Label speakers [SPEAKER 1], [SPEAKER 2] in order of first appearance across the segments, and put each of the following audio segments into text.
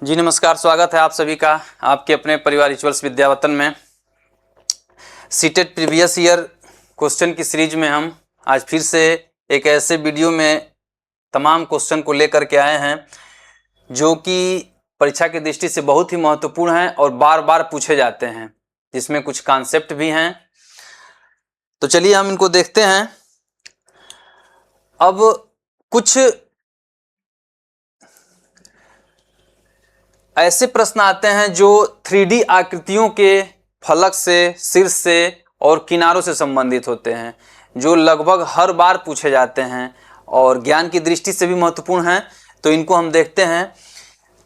[SPEAKER 1] जी नमस्कार, स्वागत है आप सभी का आपके अपने परिवार रिचुअल्स विद्यावतन में। सीटेट प्रीवियस ईयर क्वेश्चन की सीरीज में हम आज फिर से एक ऐसे वीडियो में तमाम क्वेश्चन को लेकर के आए हैं जो कि परीक्षा की दृष्टि से बहुत ही महत्वपूर्ण हैं और बार बार पूछे जाते हैं, जिसमें कुछ कॉन्सेप्ट भी हैं। तो चलिए हम इनको देखते हैं। अब कुछ ऐसे प्रश्न आते हैं जो 3D आकृतियों के फलक से, शीर्ष से और किनारों से संबंधित होते हैं, जो लगभग हर बार पूछे जाते हैं और ज्ञान की दृष्टि से भी महत्वपूर्ण हैं। तो इनको हम देखते हैं।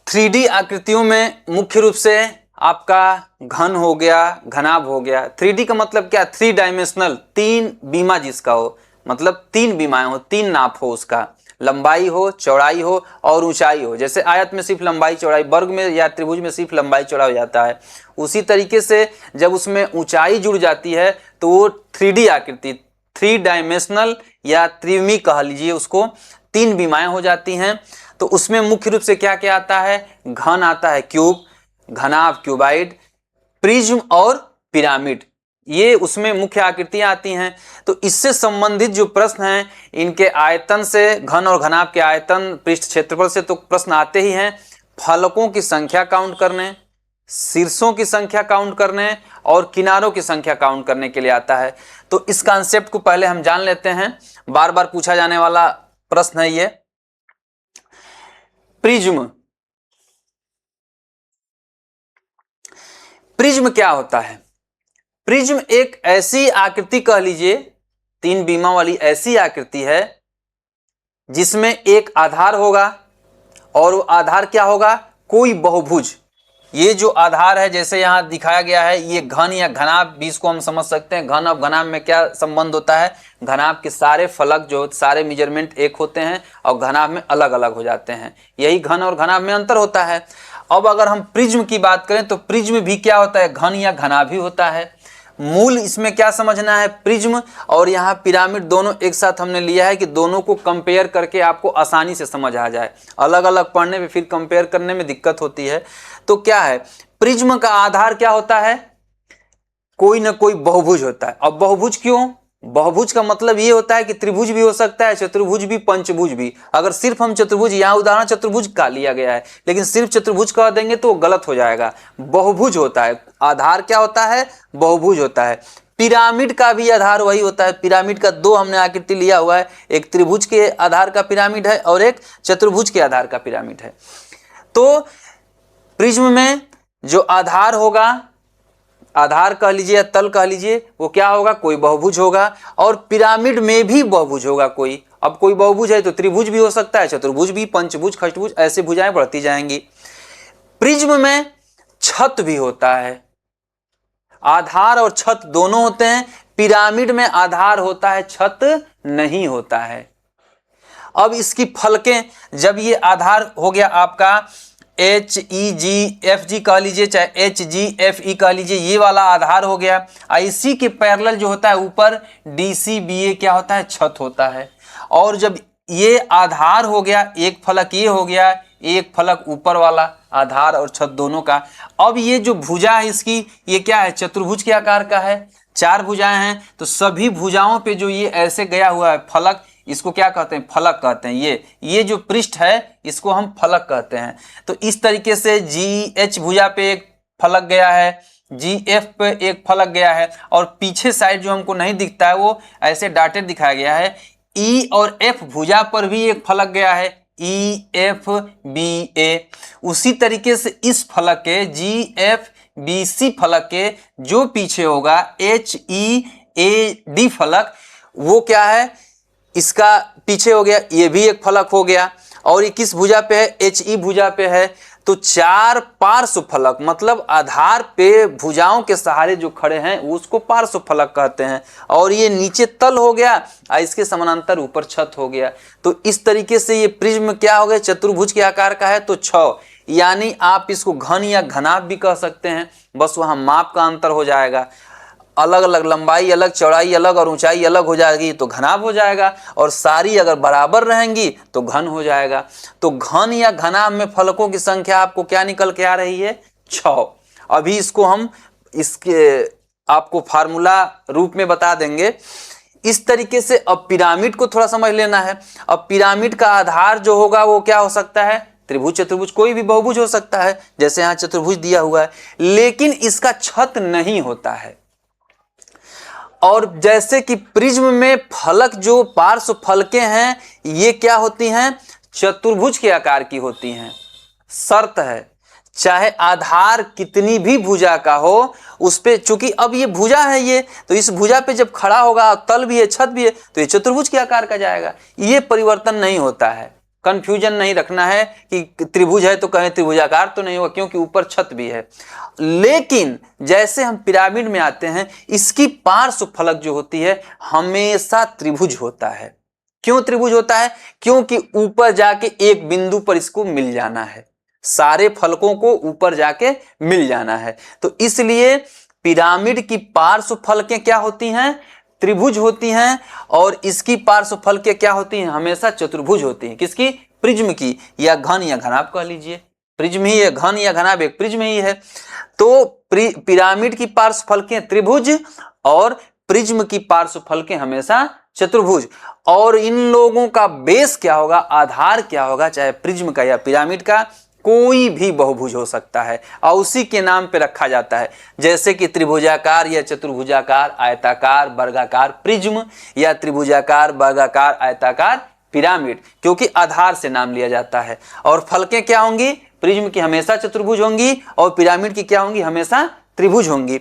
[SPEAKER 1] 3D आकृतियों में मुख्य रूप से आपका घन हो गया, घनाभ हो गया। 3D का मतलब क्या? 3 डायमेंशनल, 3 बीमा जिसका हो, मतलब 3 बीमाएं हो, 3 नाप हो, उसका लंबाई हो, चौड़ाई हो और ऊंचाई हो। जैसे आयत में सिर्फ लंबाई चौड़ाई, वर्ग में या त्रिभुज में सिर्फ लंबाई चौड़ा हो जाता है, उसी तरीके से जब उसमें ऊंचाई जुड़ जाती है तो वो 3D आकृति, 3 डायमेंशनल या त्रिविमी कह लीजिए उसको, 3 बीमाएं हो जाती हैं। तो उसमें मुख्य रूप से क्या क्या आता है? घन आता है, क्यूब, घनाभ क्यूबाइड, प्रिज्म और पिरामिड, ये उसमें मुख्य आकृतियां आती हैं। तो इससे संबंधित जो प्रश्न हैं, इनके आयतन से, घन और घनाभ के आयतन, पृष्ठ क्षेत्रफल से तो प्रश्न आते ही हैं। फलकों की संख्या काउंट करने, शीर्षों की संख्या काउंट करने और किनारों की संख्या काउंट करने के लिए आता है। तो इस कॉन्सेप्ट को पहले हम जान लेते हैं। बार बार पूछा जाने वाला प्रश्न है ये। प्रिज्म, प्रिज्म क्या होता है? प्रिज्म एक ऐसी आकृति कह लीजिए, 3 बीमा वाली ऐसी आकृति है जिसमें एक आधार होगा और वो आधार क्या होगा? कोई बहुभुज। ये जो आधार है, जैसे यहां दिखाया गया है, ये घन या घनाभ भी इसको हम समझ सकते हैं। घन और घनाभ में क्या संबंध होता है? घनाभ के सारे फलक जो सारे मेजरमेंट एक होते हैं और घनाभ में अलग अलग हो जाते हैं, यही घन और घनाभ में अंतर होता है। अब अगर हम प्रिज्म की बात करें तो प्रिज्म भी क्या होता है? घन या घनाभ ही होता है। मूल इसमें क्या समझना है? प्रिज्म और यहाँ पिरामिड दोनों एक साथ हमने लिया है कि दोनों को कंपेयर करके आपको आसानी से समझ आ जाए। अलग अलग पढ़ने में फिर कंपेयर करने में दिक्कत होती है। तो क्या है? प्रिज्म का आधार क्या होता है? कोई ना कोई बहुभुज होता है। अब बहुभुज क्यों? बहुभुज का मतलब ये होता है कि त्रिभुज भी हो सकता है, चतुर्भुज भी, पंचभुज भी। अगर सिर्फ हम चतुर्भुज, यहाँ उदाहरण चतुर्भुज का लिया गया है, लेकिन सिर्फ चतुर्भुज कह देंगे तो गलत हो जाएगा। बहुभुज होता है, आधार क्या होता है? बहुभुज होता है। पिरामिड का भी आधार वही होता है। पिरामिड का 2 हमने आकृति लिया हुआ है, एक त्रिभुज के आधार का पिरामिड है और एक चतुर्भुज के आधार का पिरामिड है। तो प्रिज्म में जो आधार होगा, आधार कह लीजिए या तल कह लीजिए, वो क्या होगा? कोई बहुभुज होगा। और पिरामिड में भी बहुभुज होगा कोई। अब कोई बहुभुज है तो त्रिभुज भी हो सकता है, चतुर्भुज भी, पंचभुज, खष्टभुज, ऐसे भुजाएं बढ़ती जाएंगी। प्रिज्म में छत भी होता है, आधार और छत दोनों होते हैं। पिरामिड में आधार होता है, छत नहीं होता है। अब इसकी फलकें, जब ये आधार हो गया आपका HEG कह लीजिए, चाहे HGFE कह लीजिए, ये वाला आधार हो गया। इसी के पैरेलल जो होता है ऊपर DCBA क्या होता है? छत होता है। और जब ये आधार हो गया, एक फलक ये हो गया, एक फलक ऊपर वाला, आधार और छत दोनों का। अब ये जो भुजा है इसकी, ये क्या है? चतुर्भुज के आकार का है, 4 भुजाएं हैं। तो सभी भुजाओं पे जो ये ऐसे गया हुआ है फलक, इसको क्या कहते हैं? फलक कहते हैं। ये जो पृष्ठ है इसको हम फलक कहते हैं। तो इस तरीके से GH भुजा पे एक फलक गया है, GF पे एक फलक गया है, और पीछे साइड जो हमको नहीं दिखता है वो ऐसे डॉटेड दिखाया गया है। E और F भुजा पर भी एक फलक गया है, EFBA। उसी तरीके से इस फलक के GFBC फलक के जो पीछे होगा HEAD फलक, वो क्या है? इसका पीछे हो गया, ये भी एक फलक हो गया। और ये किस भुजा पे है? HE भुजा पे है। तो 4 पार्श्व फलक, मतलब आधार पे भुजाओं के सहारे जो खड़े हैं उसको पार्श्व फलक कहते हैं। और ये नीचे तल हो गया और इसके समानांतर ऊपर छत हो गया। तो इस तरीके से ये प्रिज्म क्या हो गया? चतुर्भुज के आकार का है। तो 6, यानी आप इसको घन या घनाभ भी कह सकते हैं, बस वहां माप का अंतर हो जाएगा। अलग अलग लंबाई अलग, चौड़ाई अलग और ऊंचाई अलग हो जाएगी तो घनाभ हो जाएगा, और सारी अगर बराबर रहेंगी तो घन हो जाएगा। तो घन या घनाभ में फलकों की संख्या आपको क्या निकल के आ रही है? 6। अभी इसको हम इसके आपको फार्मूला रूप में बता देंगे। इस तरीके से अब पिरामिड को थोड़ा समझ लेना है। अब पिरामिड का आधार जो होगा वो क्या हो सकता है? त्रिभुज, चतुर्भुज, कोई भी बहुभुज हो सकता है, जैसे यहां चतुर्भुज दिया हुआ है, लेकिन इसका छत नहीं होता है। और जैसे कि प्रिज्म में फलक जो पार्श्व फलकें हैं ये क्या होती हैं? चतुर्भुज के आकार की होती हैं। शर्त है चाहे आधार कितनी भी भुजा का हो उस पे, चूंकि अब ये भुजा है ये, तो इस भुजा पे जब खड़ा होगा, तल भी है छत भी है, तो ये चतुर्भुज के आकार का जाएगा। ये परिवर्तन नहीं होता है। कंफ्यूजन नहीं रखना है कि त्रिभुज है तो कहें त्रिभुजाकार तो नहीं होगा, क्योंकि ऊपर छत भी है। लेकिन जैसे हम पिरामिड में आते हैं, इसकी पार्श्व फलक जो होती है हमेशा त्रिभुज होता है। क्यों त्रिभुज होता है? क्योंकि ऊपर जाके एक बिंदु पर इसको मिल जाना है, सारे फलकों को ऊपर जाके मिल जाना है। तो इसलिए पिरामिड की पार्श्व फलकें क्या होती हैं? त्रिभुज होती हैं, और इसकी पार्श्व फलकें क्या होती हैं? हमेशा चतुर्भुज होती हैं। किसकी? प्रिज्म की, या घन या घनाभ कह लीजिए। प्रिज्म ही है, घन या घनाभ एक प्रिज्म ही है। तो पिरामिड की पार्श्व फलकें त्रिभुज और प्रिज्म की पार्श्व फलकें हमेशा चतुर्भुज। और इन लोगों का बेस क्या होगा, आधार क्या होगा, चाहे प्रिज्म का या पिरामिड का, कोई भी बहुभुज हो सकता है और उसी के नाम पे रखा जाता है। जैसे कि त्रिभुजाकार या चतुर्भुजाकार, आयताकार, वर्गाकार प्रिज्म, या त्रिभुजाकार, वर्गाकार, आयताकार पिरामिड, क्योंकि आधार से नाम लिया जाता है। और फलकें क्या होंगी? प्रिज्म की हमेशा चतुर्भुज होंगी और पिरामिड की क्या होंगी? हमेशा त्रिभुज होंगी।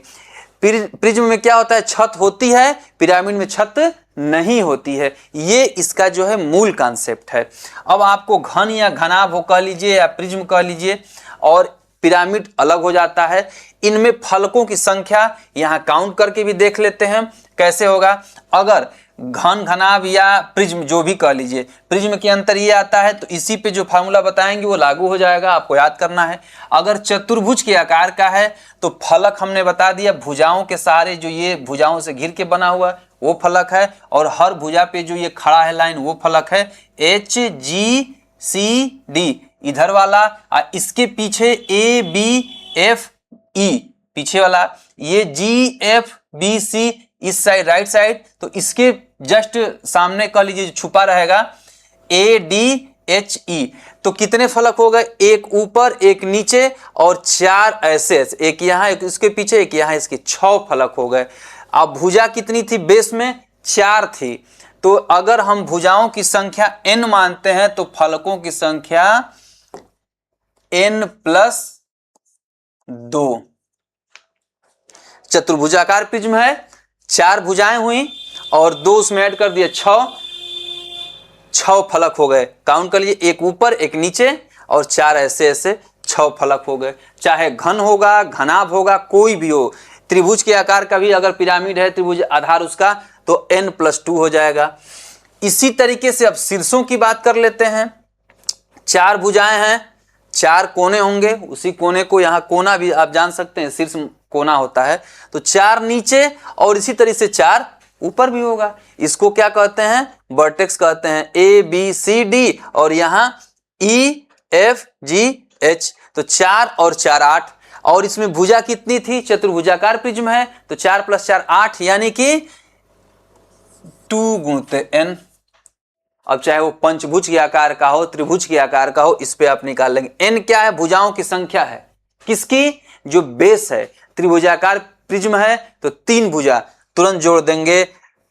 [SPEAKER 1] प्रिज्म में क्या होता है? छत होती है, पिरामिड में छत नहीं होती है। ये इसका जो है मूल कॉन्सेप्ट है। अब आपको घन या घनाभ हो कह लीजिए या प्रिज्म कह लीजिए, और पिरामिड अलग हो जाता है। इनमें फलकों की संख्या यहां काउंट करके भी देख लेते हैं कैसे होगा। अगर घन, घनाभ या प्रिज्म जो भी कह लीजिए, प्रिज्म के अंतर ये आता है, तो इसी पे जो फार्मूला बताएंगे वो लागू हो जाएगा, आपको याद करना है। अगर चतुर्भुज के आकार का है तो फलक हमने बता दिया, भुजाओं के सहारे, जो ये भुजाओं से घिर के बना हुआ वो फलक है, और हर भुजा पे जो ये खड़ा है लाइन वो फलक है। एच जी सी डी इधर वाला, इसके पीछे ए बी एफ ई पीछे वाला, ये जी एफ बी सी इस साइड राइट साइड, तो इसके जस्ट सामने कह लीजिए छुपा रहेगा ए डी एच ई। तो कितने फलक हो गए? एक ऊपर, एक नीचे और 4 ऐसे, एक यहाँ, एक इसके पीछे, एक यहाँ, इसके 6 फलक हो गए। अब भुजा कितनी थी? बेस में 4 थी। तो अगर हम भुजाओं की संख्या n मानते हैं तो फलकों की संख्या n+2। चतुर्भुजाकार प्रिज्म है, 4 भुजाएं हुई और 2 उसमें ऐड कर दिए, 6 फलक हो गए। काउंट कर लीजिए, एक ऊपर, एक नीचे और 4 ऐसे ऐसे 6 फलक हो गए। चाहे घन होगा, घनाभ होगा, कोई भी हो, त्रिभुज के आकार का भी अगर पिरामिड है, त्रिभुज आधार उसका, तो n+2 हो जाएगा। इसी तरीके से अब शीर्षों की बात कर लेते हैं। 4 भुजाएं हैं, 4 कोने होंगे, उसी कोने को यहाँ कोना भी आप जान सकते हैं, शीर्ष कोना होता है। तो 4 नीचे और इसी तरीके से 4 ऊपर भी होगा। इसको क्या कहते हैं? वर्टेक्स कहते हैं। ए बी सी डी और यहाँ ई एफ जी एच, तो 4 और 4 8। और इसमें भुजा कितनी थी? चतुर्भुजाकार प्रिज्म है तो 4 + 4 8, यानी कि 2 × n। अब चाहे वो पंचभुज के आकार का हो, त्रिभुज के आकार का हो, इस पे आप निकाल लेंगे। n क्या है? भुजाओं की संख्या है। किसकी? जो बेस है। त्रिभुजाकार प्रिज्म है तो 3 भुजा, तुरंत जोड़ देंगे,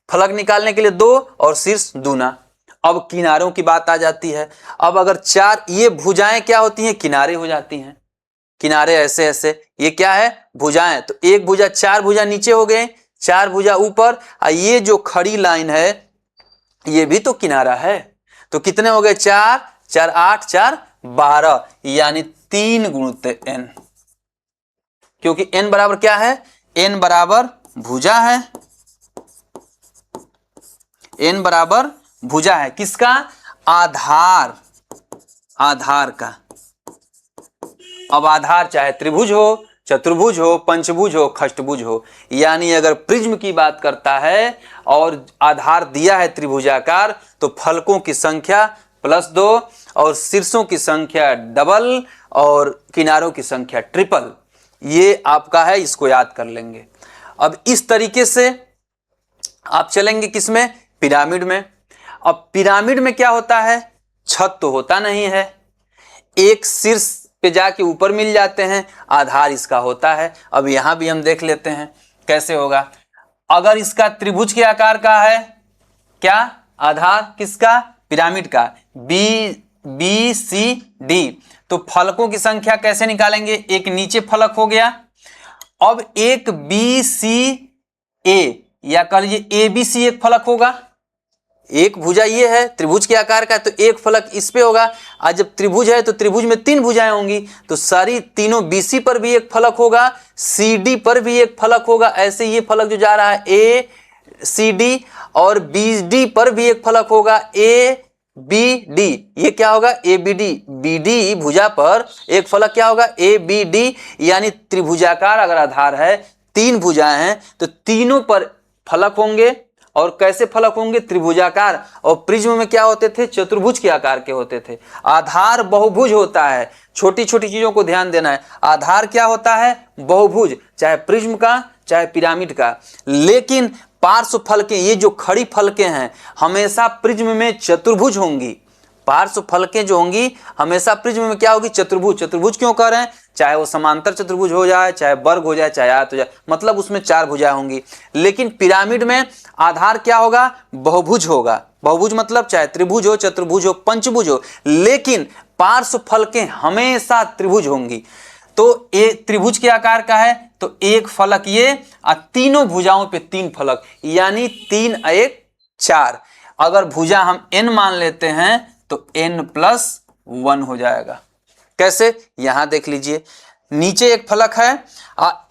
[SPEAKER 1] फलक निकालने के लिए 2 और शीर्ष दूना। अब किनारों की बात आ जाती है। अब अगर 4, ये भुजाएं क्या होती हैं? किनारे हो जाती हैं। किनारे ऐसे ऐसे, ये क्या है? भुजाएं। तो एक भुजा, 4 भुजा नीचे हो गए, 4 भुजा ऊपर, और ये जो खड़ी लाइन है ये भी तो किनारा है। तो कितने हो गए? 4 4 8 4 12, यानी 3 × n। क्योंकि n बराबर क्या है? n बराबर भुजा है। n बराबर भुजा है किसका? आधार का। अब आधार चाहे त्रिभुज हो, चतुर्भुज हो, पंचभुज हो, खष्टभुज हो। यानी अगर प्रिज्म की बात करता है और आधार दिया है त्रिभुजाकार तो फलकों की संख्या +2 और शीर्षों की संख्या डबल और किनारों की संख्या ट्रिपल। ये आपका है, इसको याद कर लेंगे। अब इस तरीके से आप चलेंगे किसमें, पिरामिड में। अब पिरामिड में क्या होता है, छत तो होता नहीं है, एक शीर्ष पे जाके ऊपर मिल जाते हैं, आधार इसका होता है। अब यहां भी हम देख लेते हैं कैसे होगा। अगर इसका त्रिभुज के आकार का है, क्या आधार किसका, पिरामिड का, बी सी डी, तो फलकों की संख्या कैसे निकालेंगे, एक नीचे फलक हो गया। अब एक बी सी ए या कह लीजिए ए बी सी एक फलक होगा। एक भुजा ये है, त्रिभुज के आकार का, तो एक फलक इस पे होगा। आज जब त्रिभुज है तो त्रिभुज में 3 भुजाएं होंगी, तो सारी तीनों बीसी पर भी एक फलक होगा, सी पर भी एक फलक होगा। ऐसे ये फलक जो जा रहा है ए सी डी, और बी डी पर भी एक फलक होगा ए बी डी। ये क्या होगा, A B D, B D भुजा पर एक फलक क्या होगा, ए बी डी। यानी त्रिभुजाकार अगर आधार है, 3 भुजाएं हैं, तो तीनों पर फलक होंगे। और कैसे फलक होंगे, त्रिभुजाकार। और प्रिज्म में क्या होते थे, चतुर्भुज के आकार के होते थे। आधार बहुभुज होता है, छोटी छोटी चीजों को ध्यान देना है। आधार क्या होता है, बहुभुज, चाहे प्रिज्म का चाहे पिरामिड का। लेकिन पार्श्व फलकें, ये जो खड़ी फलकें हैं, हमेशा प्रिज्म में चतुर्भुज होंगी। पार्श्व फलकें जो होंगी हमेशा प्रिज्म में क्या होगी, चतुर्भुज। चतुर्भुज क्यों कह रहे हैं, चाहे वो समांतर चतुर्भुज हो जाए, चाहे वर्ग हो जाए, चाहे आयत हो जाए, मतलब उसमें 4 भुजाएं होंगी। लेकिन पिरामिड में आधार क्या होगा, बहुभुज होगा। बहुभुज मतलब चाहे त्रिभुज हो, चतुर्भुज हो, पंचभुज हो, लेकिन पार्श्व फलकें हमेशा त्रिभुज होंगी। तो ये त्रिभुज के आकार का है, तो एक फलक ये, और तीनों भुजाओं पे 3 फलक, यानी 3 1 4। अगर भुजा हम n मान लेते हैं तो n+1 हो जाएगा। कैसे, यहां देख लीजिए, नीचे एक फलक है,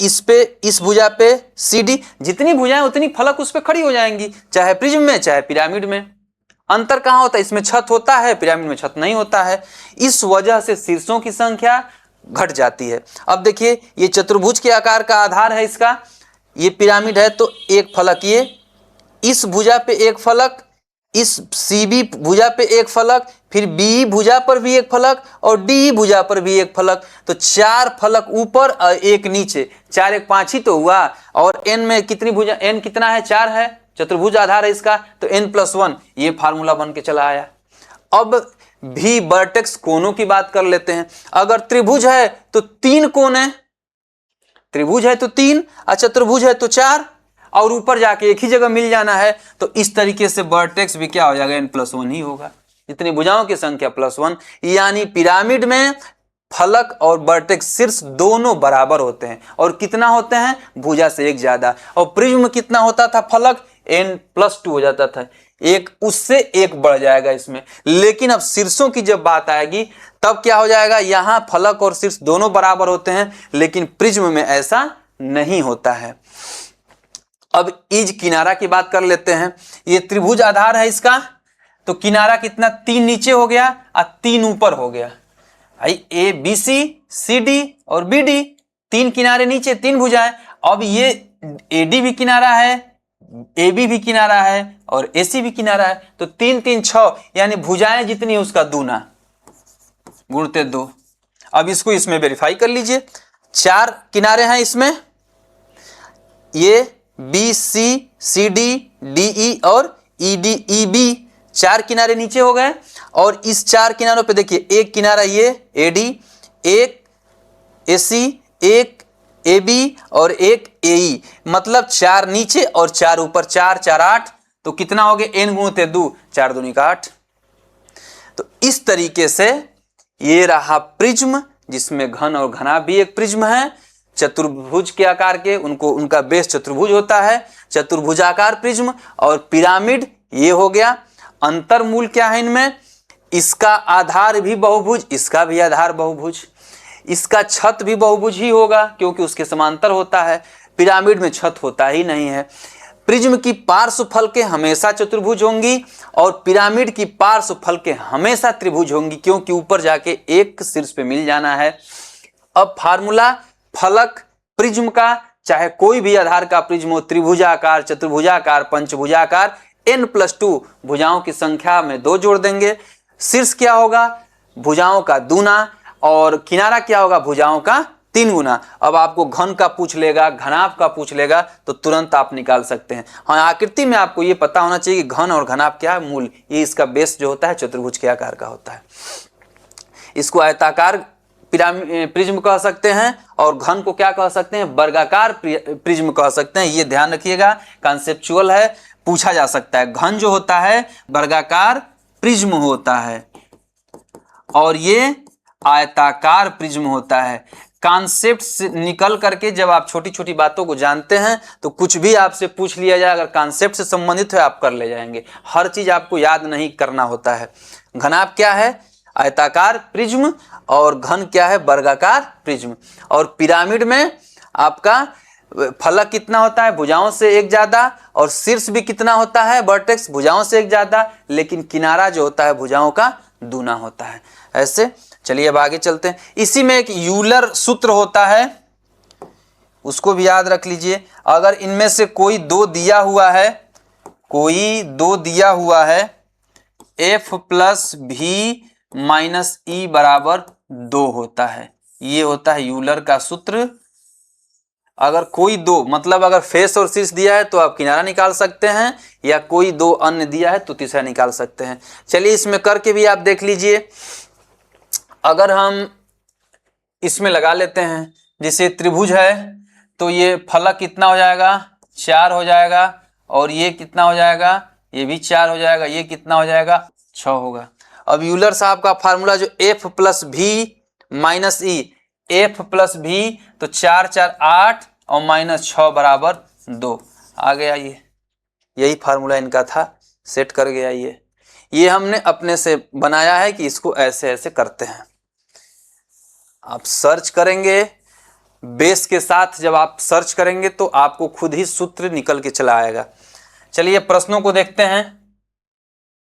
[SPEAKER 1] इस पे, इस भुजा पे सी डी, जितनी भुजाएं उतनी फलक उस पे खड़ी हो जाएंगी, चाहे प्रिज्म में चाहे पिरामिड में। अंतर कहां होता है, इसमें छत होता है, पिरामिड में छत नहीं होता है। इस वजह से शीर्षों की संख्या घट जाती है। अब देखिए, ये चतुर्भुज के आकार का आधार है इसका, ये पिरामिड है, तो एक फलक ये, इस भुजा पे एक फलक, इस सी बी भुजा पे एक फलक, फिर बी भुजा पर भी एक फलक, और डी भुजा पर भी एक फलक। तो 4 फलक ऊपर और एक नीचे, 4 1 5 ही तो हुआ। और n में कितनी भुजा, n कितना है, 4 है, चतुर्भुज आधार है इसका, तो n+1, ये फार्मूला बन के चला आया। अब भी वर्टेक्स कोनों की बात कर लेते हैं। अगर त्रिभुज है तो 3 कोण है, त्रिभुज है तो 3, और चतुर्भुज है तो 4, और ऊपर जाके एक ही जगह मिल जाना है। तो इस तरीके से वर्टेक्स भी क्या हो जाएगा, n+1 ही होगा, इतनी भुजाओं की संख्या +1। यानी पिरामिड में फलक और वर्टेक्स शीर्ष दोनों बराबर होते हैं। और कितना होते हैं, भुजा से एक ज्यादा। और प्रिज्म में कितना होता था, फलक n+2 हो जाता था, एक उससे एक बढ़ जाएगा इसमें। लेकिन अब शीर्षों की जब बात आएगी तब क्या हो जाएगा, यहां फलक और शीर्ष दोनों बराबर होते हैं, लेकिन प्रिज्म में ऐसा नहीं होता है। अब इज किनारा की बात कर लेते हैं। ये त्रिभुज आधार है इसका, तो किनारा कितना, 3 नीचे हो गया और 3 ऊपर हो गया। भाई ए बी सी डी और बी डी, 3 किनारे नीचे, 3 भुजाएं। अब ये ए डी भी किनारा है, ए बी भी किनारा है, और ए सी भी किनारा है, तो 3 3 6, यानी भुजाएं जितनी है उसका दूना, गुणते 2। अब इसको इसमें वेरीफाई कर लीजिए, 4 किनारे हैं इसमें, ये B C D D E और ई डी ई बी, 4 किनारे नीचे हो गए। और इस 4 किनारों पे देखिए, एक किनारा ये ए डी, एक ए सी, एक ए बी और एक ए ई, मतलब 4 नीचे और 4 ऊपर, 4 4 8, तो कितना हो गया, n गुणते 2, 4 दूनी का 8। तो इस तरीके से ये रहा प्रिज्म, जिसमें घन और घना भी एक प्रिज्म है, चतुर्भुज के आकार के, उनका बेस चतुर्भुज होता है, चतुर्भुजाकार प्रिज्म। और पिरामिड ये हो गया। अंतर मूल क्या है इनमें, इसका आधार भी बहुभुज, इसका भी आधार बहुभुज, इसका छत भी बहुभुज ही होगा क्योंकि उसके समांतर होता है। पिरामिड में छत होता ही नहीं है। प्रिज्म की पार्श्व फलकें हमेशा चतुर्भुज होंगी और पिरामिड की पार्श्व फलकें हमेशा त्रिभुज होंगी, क्योंकि ऊपर जाके एक शीर्ष पे मिल जाना है। अब फार्मूला फलक प्रिज्म का, चाहे कोई भी आधार का प्रिज्म हो, त्रिभुजाकार, चतुर्भुजाकार, पंचभुजाकार, n+2 भुजाओं की संख्या में 2 जोड़ देंगे। शीर्ष क्या होगा? भुजाओं का दूना, और किनारा क्या होगा? भुजाओं का 3 गुना। अब आपको घन का पूछ लेगा, घनाभ का पूछ लेगा, तो तुरंत आप निकाल सकते हैं। हाँ, आकृति में आपको ये पता होना चाहिए कि घन और घनाभ क्या है, मूल, ये इसका बेस जो होता है चतुर्भुज के आकार का होता है। इसको आयताकार प्रिज्म कह सकते हैं, और घन को क्या कह सकते हैं? वर्गाकार प्रिज्म कह सकते हैं। ये ध्यान रखिएगा, कॉन्सेप्चुअल है, पूछा जा सकता है। घन जो होता है वर्गाकार प्रिज्म होता है, और ये आयताकार प्रिज्म होता है। कॉन्सेप्ट से निकल करके जब आप छोटी छोटी बातों को जानते हैं तो कुछ भी आपसे पूछ लिया जाए, अगर कॉन्सेप्ट से संबंधित है आप कर ले जाएंगे। हर चीज आपको याद नहीं करना होता है। घनाभ क्या है? आयताकार प्रिज्म, और घन क्या है? वर्गाकार प्रिज्म। और पिरामिड में आपका फलक कितना होता है? भुजाओं से एक ज्यादा, और शीर्ष भी कितना होता है? वर्टेक्स भुजाओं से एक ज्यादा, लेकिन किनारा जो होता है भुजाओं का दूना होता है। ऐसे चलिए अब आगे चलते हैं। इसी में एक यूलर सूत्र होता है, उसको भी याद रख लीजिए। अगर इनमें से कोई 2 दिया हुआ है, कोई 2 दिया हुआ है, f + v - e = 2 होता है। ये होता है यूलर का सूत्र। अगर कोई 2 मतलब अगर फेस और शीर्ष दिया है तो आप किनारा निकाल सकते हैं, या कोई 2 अन्य दिया है तो तीसरा निकाल सकते हैं। चलिए इसमें करके भी आप देख लीजिए। अगर हम इसमें लगा लेते हैं, जैसे त्रिभुज है तो ये फलक कितना हो जाएगा? 4 हो जाएगा, और ये कितना हो जाएगा? ये भी 4 हो जाएगा, ये कितना हो जाएगा? 6 होगा। अब यूलर साहब का फार्मूला जो f + v - e, f + v तो 4 4 8 और -6 = 2 आ गया। ये यही फार्मूला इनका था, सेट कर गया। ये हमने अपने से बनाया है कि इसको ऐसे ऐसे करते हैं। आप सर्च करेंगे बेस के साथ, जब आप सर्च करेंगे तो आपको खुद ही सूत्र निकल के चला आएगा। चलिए प्रश्नों को देखते हैं।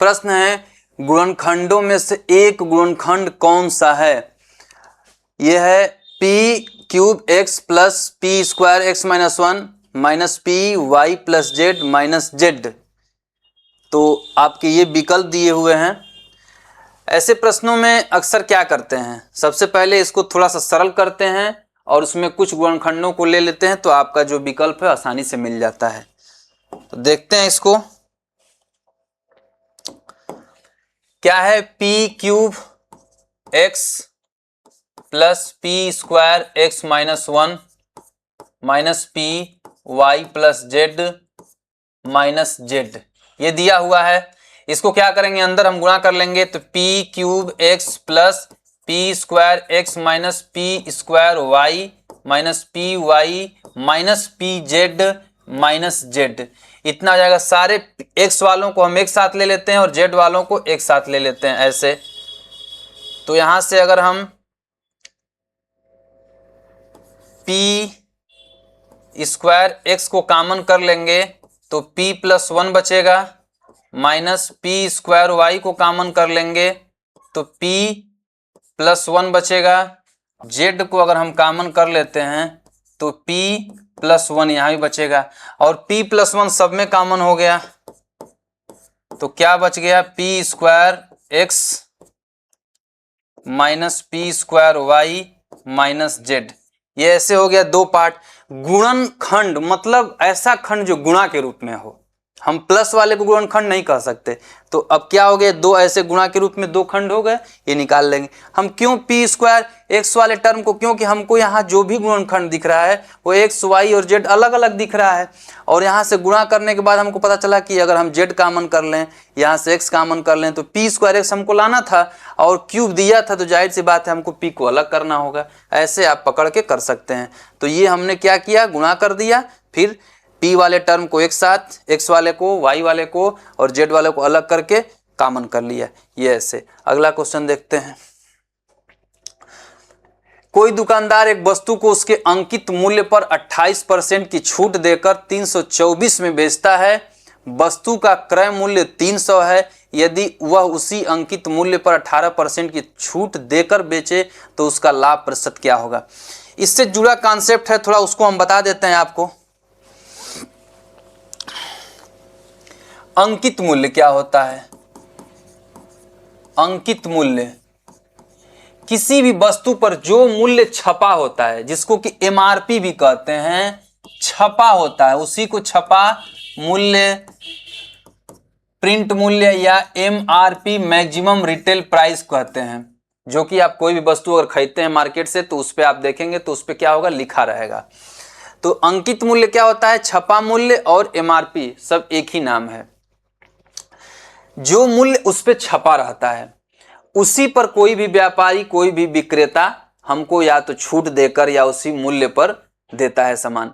[SPEAKER 1] प्रश्न है, गुणनखंडों में से एक गुणनखंड कौन सा है? यह है p³ x + p² x - 1 - p y + z - z। तो आपके ये विकल्प दिए हुए हैं। ऐसे प्रश्नों में अक्सर क्या करते हैं, सबसे पहले इसको थोड़ा सा सरल करते हैं और उसमें कुछ गुणनखंडों को ले लेते हैं, तो आपका जो विकल्प है आसानी से मिल जाता है। तो देखते हैं इसको क्या है। p³ x + p² x - 1 - p y + z - z, ये दिया हुआ है। इसको क्या करेंगे, अंदर हम गुणा कर लेंगे। तो p³ x + p² x - p² y - py - pz - z, इतना हो जाएगा। सारे x वालों को हम एक साथ ले लेते हैं और z वालों को एक साथ ले लेते हैं ऐसे। तो यहां से अगर हम p² x को कॉमन कर लेंगे तो p + 1 बचेगा, -p² y को कॉमन कर लेंगे तो p + 1 बचेगा। z को अगर हम कॉमन कर लेते हैं तो p + 1 यहाँ भी बचेगा, और p + 1 सब में कॉमन हो गया तो क्या बच गया? p² x - p² y - z। ये ऐसे हो गया 2 पार्ट। गुणनखंड मतलब ऐसा खंड जो गुणा के रूप में हो, हम प्लस वाले को गुणनखंड नहीं कह सकते। तो अब क्या हो गए, 2 ऐसे गुणा के रूप में 2 खंड हो गए, ये निकाल लेंगे हम। क्यों p² x वाले टर्म को? क्योंकि हमको यहाँ जो भी गुणनखंड दिख रहा है वो x y और z अलग अलग दिख रहा है, और यहाँ से गुणा करने के बाद हमको पता चला कि अगर हम z कॉमन कर लें, यहाँ से x कॉमन कर लें, तो p² x हमको लाना था और क्यूब दिया था, तो जाहिर सी बात है हमको p को अलग करना होगा। ऐसे आप पकड़ के कर सकते हैं। तो ये हमने क्या किया, गुणा कर दिया, फिर p वाले टर्म को एक साथ, x वाले को, y वाले को और z वाले को अलग करके कॉमन कर लिया। ये ऐसे। अगला क्वेश्चन देखते हैं। कोई दुकानदार एक वस्तु को उसके अंकित मूल्य पर 28% की छूट देकर 324 में बेचता है। वस्तु का क्रय मूल्य 300 है, यदि वह उसी अंकित मूल्य पर 18% की छूट देकर बेचे तो उसका लाभ प्रतिशत क्या होगा। इससे जुड़ा कॉन्सेप्ट है, थोड़ा उसको हम बता देते हैं आपको। अंकित मूल्य क्या होता है? अंकित मूल्य किसी भी वस्तु पर जो मूल्य छपा होता है, जिसको कि एमआरपी भी कहते हैं, छपा होता है, उसी को छपा मूल्य, प्रिंट मूल्य या एमआरपी मैक्सिमम रिटेल प्राइस कहते हैं। जो कि आप कोई भी वस्तु अगर खरीदते हैं मार्केट से तो उस पर आप देखेंगे तो उस पर क्या होगा, लिखा रहेगा। तो अंकित मूल्य क्या होता है? छपा मूल्य और एमआरपी सब एक ही नाम है। जो मूल्य उस पर छपा रहता है उसी पर कोई भी व्यापारी, कोई भी विक्रेता हमको या तो छूट देकर या उसी मूल्य पर देता है सामान।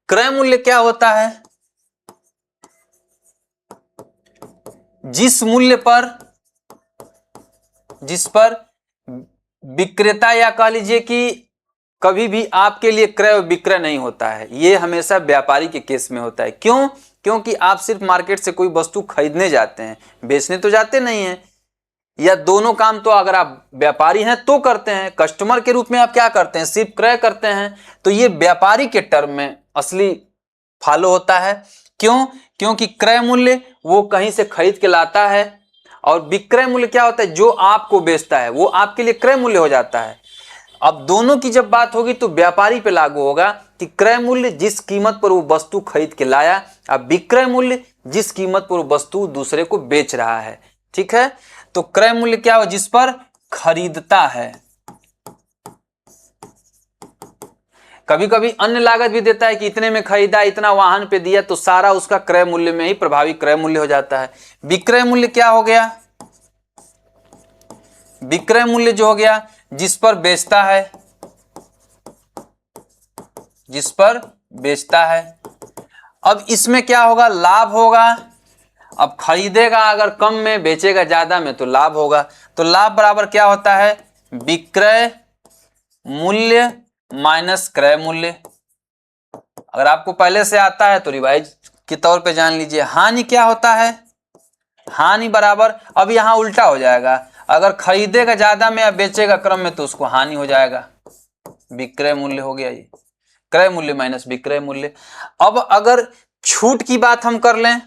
[SPEAKER 1] क्रय मूल्य क्या होता है? जिस मूल्य पर, जिस पर विक्रेता या कह लीजिए कि कभी भी आपके लिए क्रय विक्रय नहीं होता है। ये हमेशा व्यापारी के केस में होता है। क्यों? क्योंकि आप सिर्फ मार्केट से कोई वस्तु खरीदने जाते हैं, बेचने तो जाते नहीं हैं। या दोनों काम तो अगर आप व्यापारी हैं तो करते हैं, कस्टमर के रूप में आप क्या करते हैं, सिर्फ क्रय करते हैं। तो ये व्यापारी के टर्म में असली फॉलो होता है। क्यों? क्योंकि क्रय मूल्य वो कहीं से खरीद के लाता है और विक्रय मूल्य क्या होता है, जो आपको बेचता है वो आपके लिए क्रय मूल्य हो जाता है। अब दोनों की जब बात होगी तो व्यापारी पे लागू होगा कि क्रय मूल्य जिस कीमत पर वो वस्तु खरीद के लाया, अब विक्रय मूल्य जिस कीमत पर वो वस्तु दूसरे को बेच रहा है। ठीक है, तो क्रय मूल्य क्या हो, जिस पर खरीदता है। कभी कभी अन्य लागत भी देता है कि इतने में खरीदा, इतना वाहन पे दिया, तो सारा उसका क्रय मूल्य में ही प्रभावी क्रय मूल्य हो जाता है। विक्रय मूल्य क्या हो गया? विक्रय मूल्य जो हो गया जिस पर बेचता है, जिस पर बेचता है। अब इसमें क्या होगा, लाभ होगा। अब खरीदेगा अगर कम में, बेचेगा ज्यादा में, तो लाभ होगा। तो लाभ बराबर क्या होता है, विक्रय मूल्य माइनस क्रय मूल्य। अगर आपको पहले से आता है तो रिवाइज के तौर पे जान लीजिए। हानि क्या होता है, हानि बराबर, अब यहां उल्टा हो जाएगा, अगर खरीदेगा ज्यादा में या बेचेगा क्रम में तो उसको हानि हो जाएगा। विक्रय मूल्य हो गया ये, क्रय मूल्य माइनस विक्रय मूल्य। अब अगर छूट की बात हम कर लें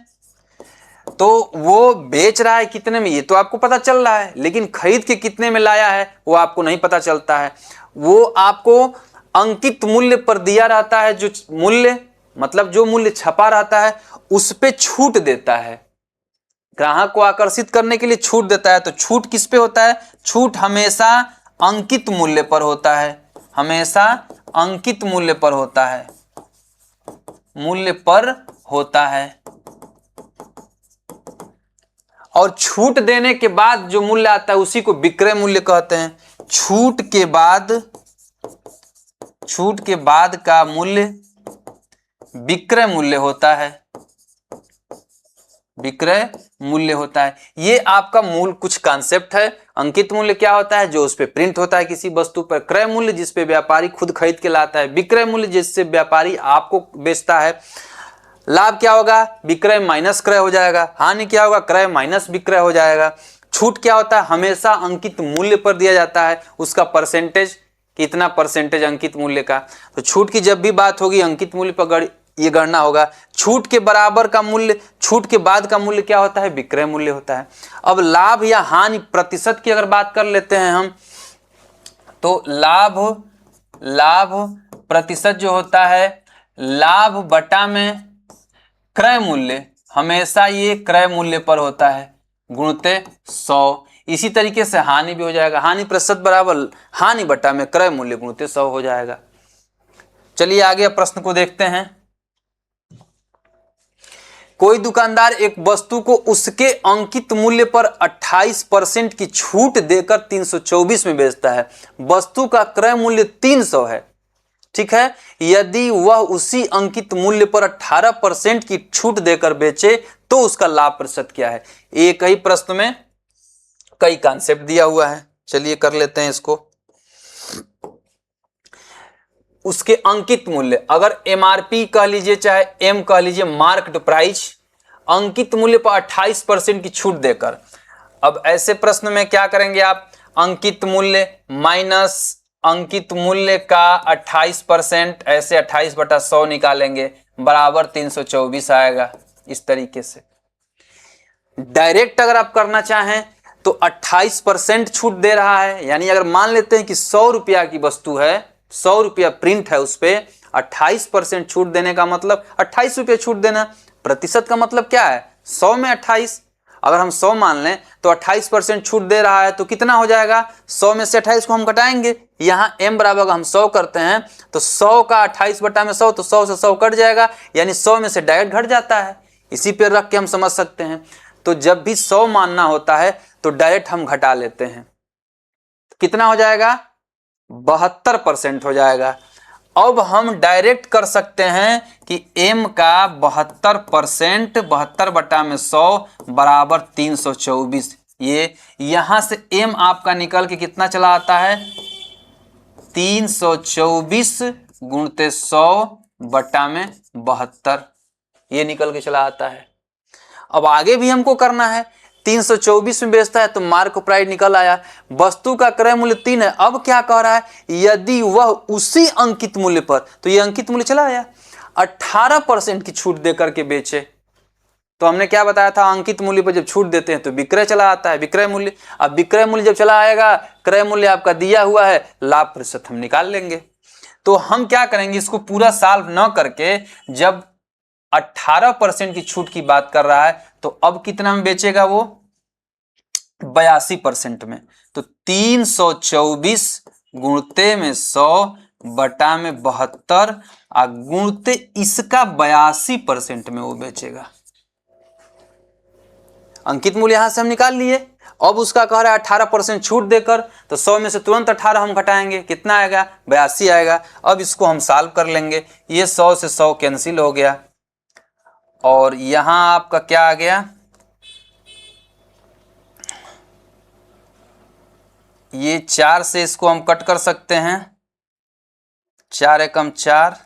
[SPEAKER 1] तो वो बेच रहा है कितने में ये तो आपको पता चल रहा है, लेकिन खरीद के कितने में लाया है वो आपको नहीं पता चलता है। वो आपको अंकित मूल्य पर दिया रहता है, जो मूल्य मतलब जो मूल्य छपा रहता है उस पे छूट देता है, ग्राहक को आकर्षित करने के लिए छूट देता है। तो छूट किस पे होता है, छूट हमेशा अंकित मूल्य पर होता है, हमेशा अंकित मूल्य पर होता है, मूल्य पर होता है। और छूट देने के बाद जो मूल्य आता है उसी को विक्रय मूल्य कहते हैं। छूट के बाद का मूल्य विक्रय मूल्य होता है, विक्रय मूल्य होता है। ये आपका मूल कुछ कॉन्सेप्ट है। अंकित मूल्य क्या होता है, जो उस पे प्रिंट होता है किसी वस्तु पर। क्रय मूल्य जिस पे व्यापारी खुद खरीद के लाता है। विक्रय मूल्य जिससे व्यापारी आपको बेचता है। लाभ क्या होगा, विक्रय माइनस क्रय हो जाएगा। हानि क्या होगा, क्रय माइनस विक्रय हो जाएगा। छूट क्या होता है, हमेशा अंकित मूल्य पर दिया जाता है, उसका परसेंटेज, कितना परसेंटेज अंकित मूल्य का। तो छूट की जब भी बात होगी अंकित मूल्य पर ये गणना होगा। छूट के बराबर का मूल्य, छूट के बाद का मूल्य क्या होता है, विक्रय मूल्य होता है। अब लाभ या हानि प्रतिशत की अगर बात कर लेते हैं हम, तो लाभ प्रतिशत जो होता है, लाभ बटा में क्रय मूल्य, हमेशा ये क्रय मूल्य पर होता है, गुणित 100। इसी तरीके से हानि भी हो जाएगा, हानि प्रतिशत बराबर हानि बटा में क्रय मूल्य गुणित 100 हो जाएगा। चलिए आगे प्रश्न को देखते हैं। कोई दुकानदार एक वस्तु को उसके अंकित मूल्य पर 28% की छूट देकर 324 में बेचता है। वस्तु का क्रय मूल्य 300 है, ठीक है। यदि वह उसी अंकित मूल्य पर 18% की छूट देकर बेचे तो उसका लाभ प्रतिशत क्या है। एक ही प्रश्न में कई कॉन्सेप्ट दिया हुआ है, चलिए कर लेते हैं इसको। उसके अंकित मूल्य, अगर एमआरपी कह लीजिए चाहे एम कह लीजिए, मार्क्ड प्राइस, अंकित मूल्य पर 28% की छूट देकर। अब ऐसे प्रश्न में क्या करेंगे आप, अंकित मूल्य माइनस अंकित मूल्य का 28%, ऐसे 28/100 निकालेंगे बराबर 324 आएगा। इस तरीके से डायरेक्ट अगर आप करना चाहें तो 28% छूट दे रहा है, यानी अगर मान लेते हैं कि 100 रुपया की वस्तु है, 100 रुपया प्रिंट है, उस पर 28% छूट देने का मतलब 28 रुपये छूट देना। प्रतिशत का मतलब क्या है, 100 में 28, अगर हम 100 मान लें तो 28% छूट दे रहा है तो कितना हो जाएगा, 100 में से 28 को हम घटाएंगे, यहाँ m बराबर हम 100 करते हैं तो 100 का 28/100 तो 100 से 100 कट जाएगा, यानी 100 में से डायरेक्ट घट जाता है। इसी पर रख के हम समझ सकते हैं। तो जब भी 100 मानना होता है तो डायरेक्ट हम घटा लेते हैं, कितना हो जाएगा, 72% हो जाएगा। अब हम डायरेक्ट कर सकते हैं कि m का 72%, 72/100 बराबर 324। ये यहां से m आपका निकल के कितना चला आता है, 324 गुणते 100/72, ये निकल के चला आता है। अब आगे भी हमको करना है, 324 में बेचता है तो मार्क प्राइस निकल आया, वस्तु का क्रय मूल्य 3 है। अब क्या कह रहा है, यदि वह उसी अंकित मूल्य पर, तो ये अंकित मूल्य चला आया, 18% की छूट देकर के बेचे। तो हमने क्या बताया था, अंकित मूल्य पर जब छूट देते हैं तो विक्रय चला आता है, विक्रय मूल्य। अब विक्रय मूल्य जब चला आएगा, क्रय मूल्य आपका दिया हुआ है, लाभ प्रतिशत हम निकाल लेंगे। तो हम क्या करेंगे, इसको पूरा सॉल्व न करके जब 18% की छूट की बात कर रहा है तो अब कितना में बेचेगा वो, 82% में। तो 324 गुणते में 100 बटा में 72 और गुणते इसका 82% में वो बेचेगा। अंकित मूल्य यहां से हम निकाल लिए। अब उसका कह रहा है 18% छूट देकर, तो 100 में से तुरंत 18 हम घटाएंगे, कितना आएगा, 82 आएगा। अब इसको हम सॉल्व कर लेंगे, ये 100 से 100 कैंसिल हो गया और यहां आपका क्या आ गया, ये 4 से इसको हम कट कर सकते हैं, 4 एकम 4,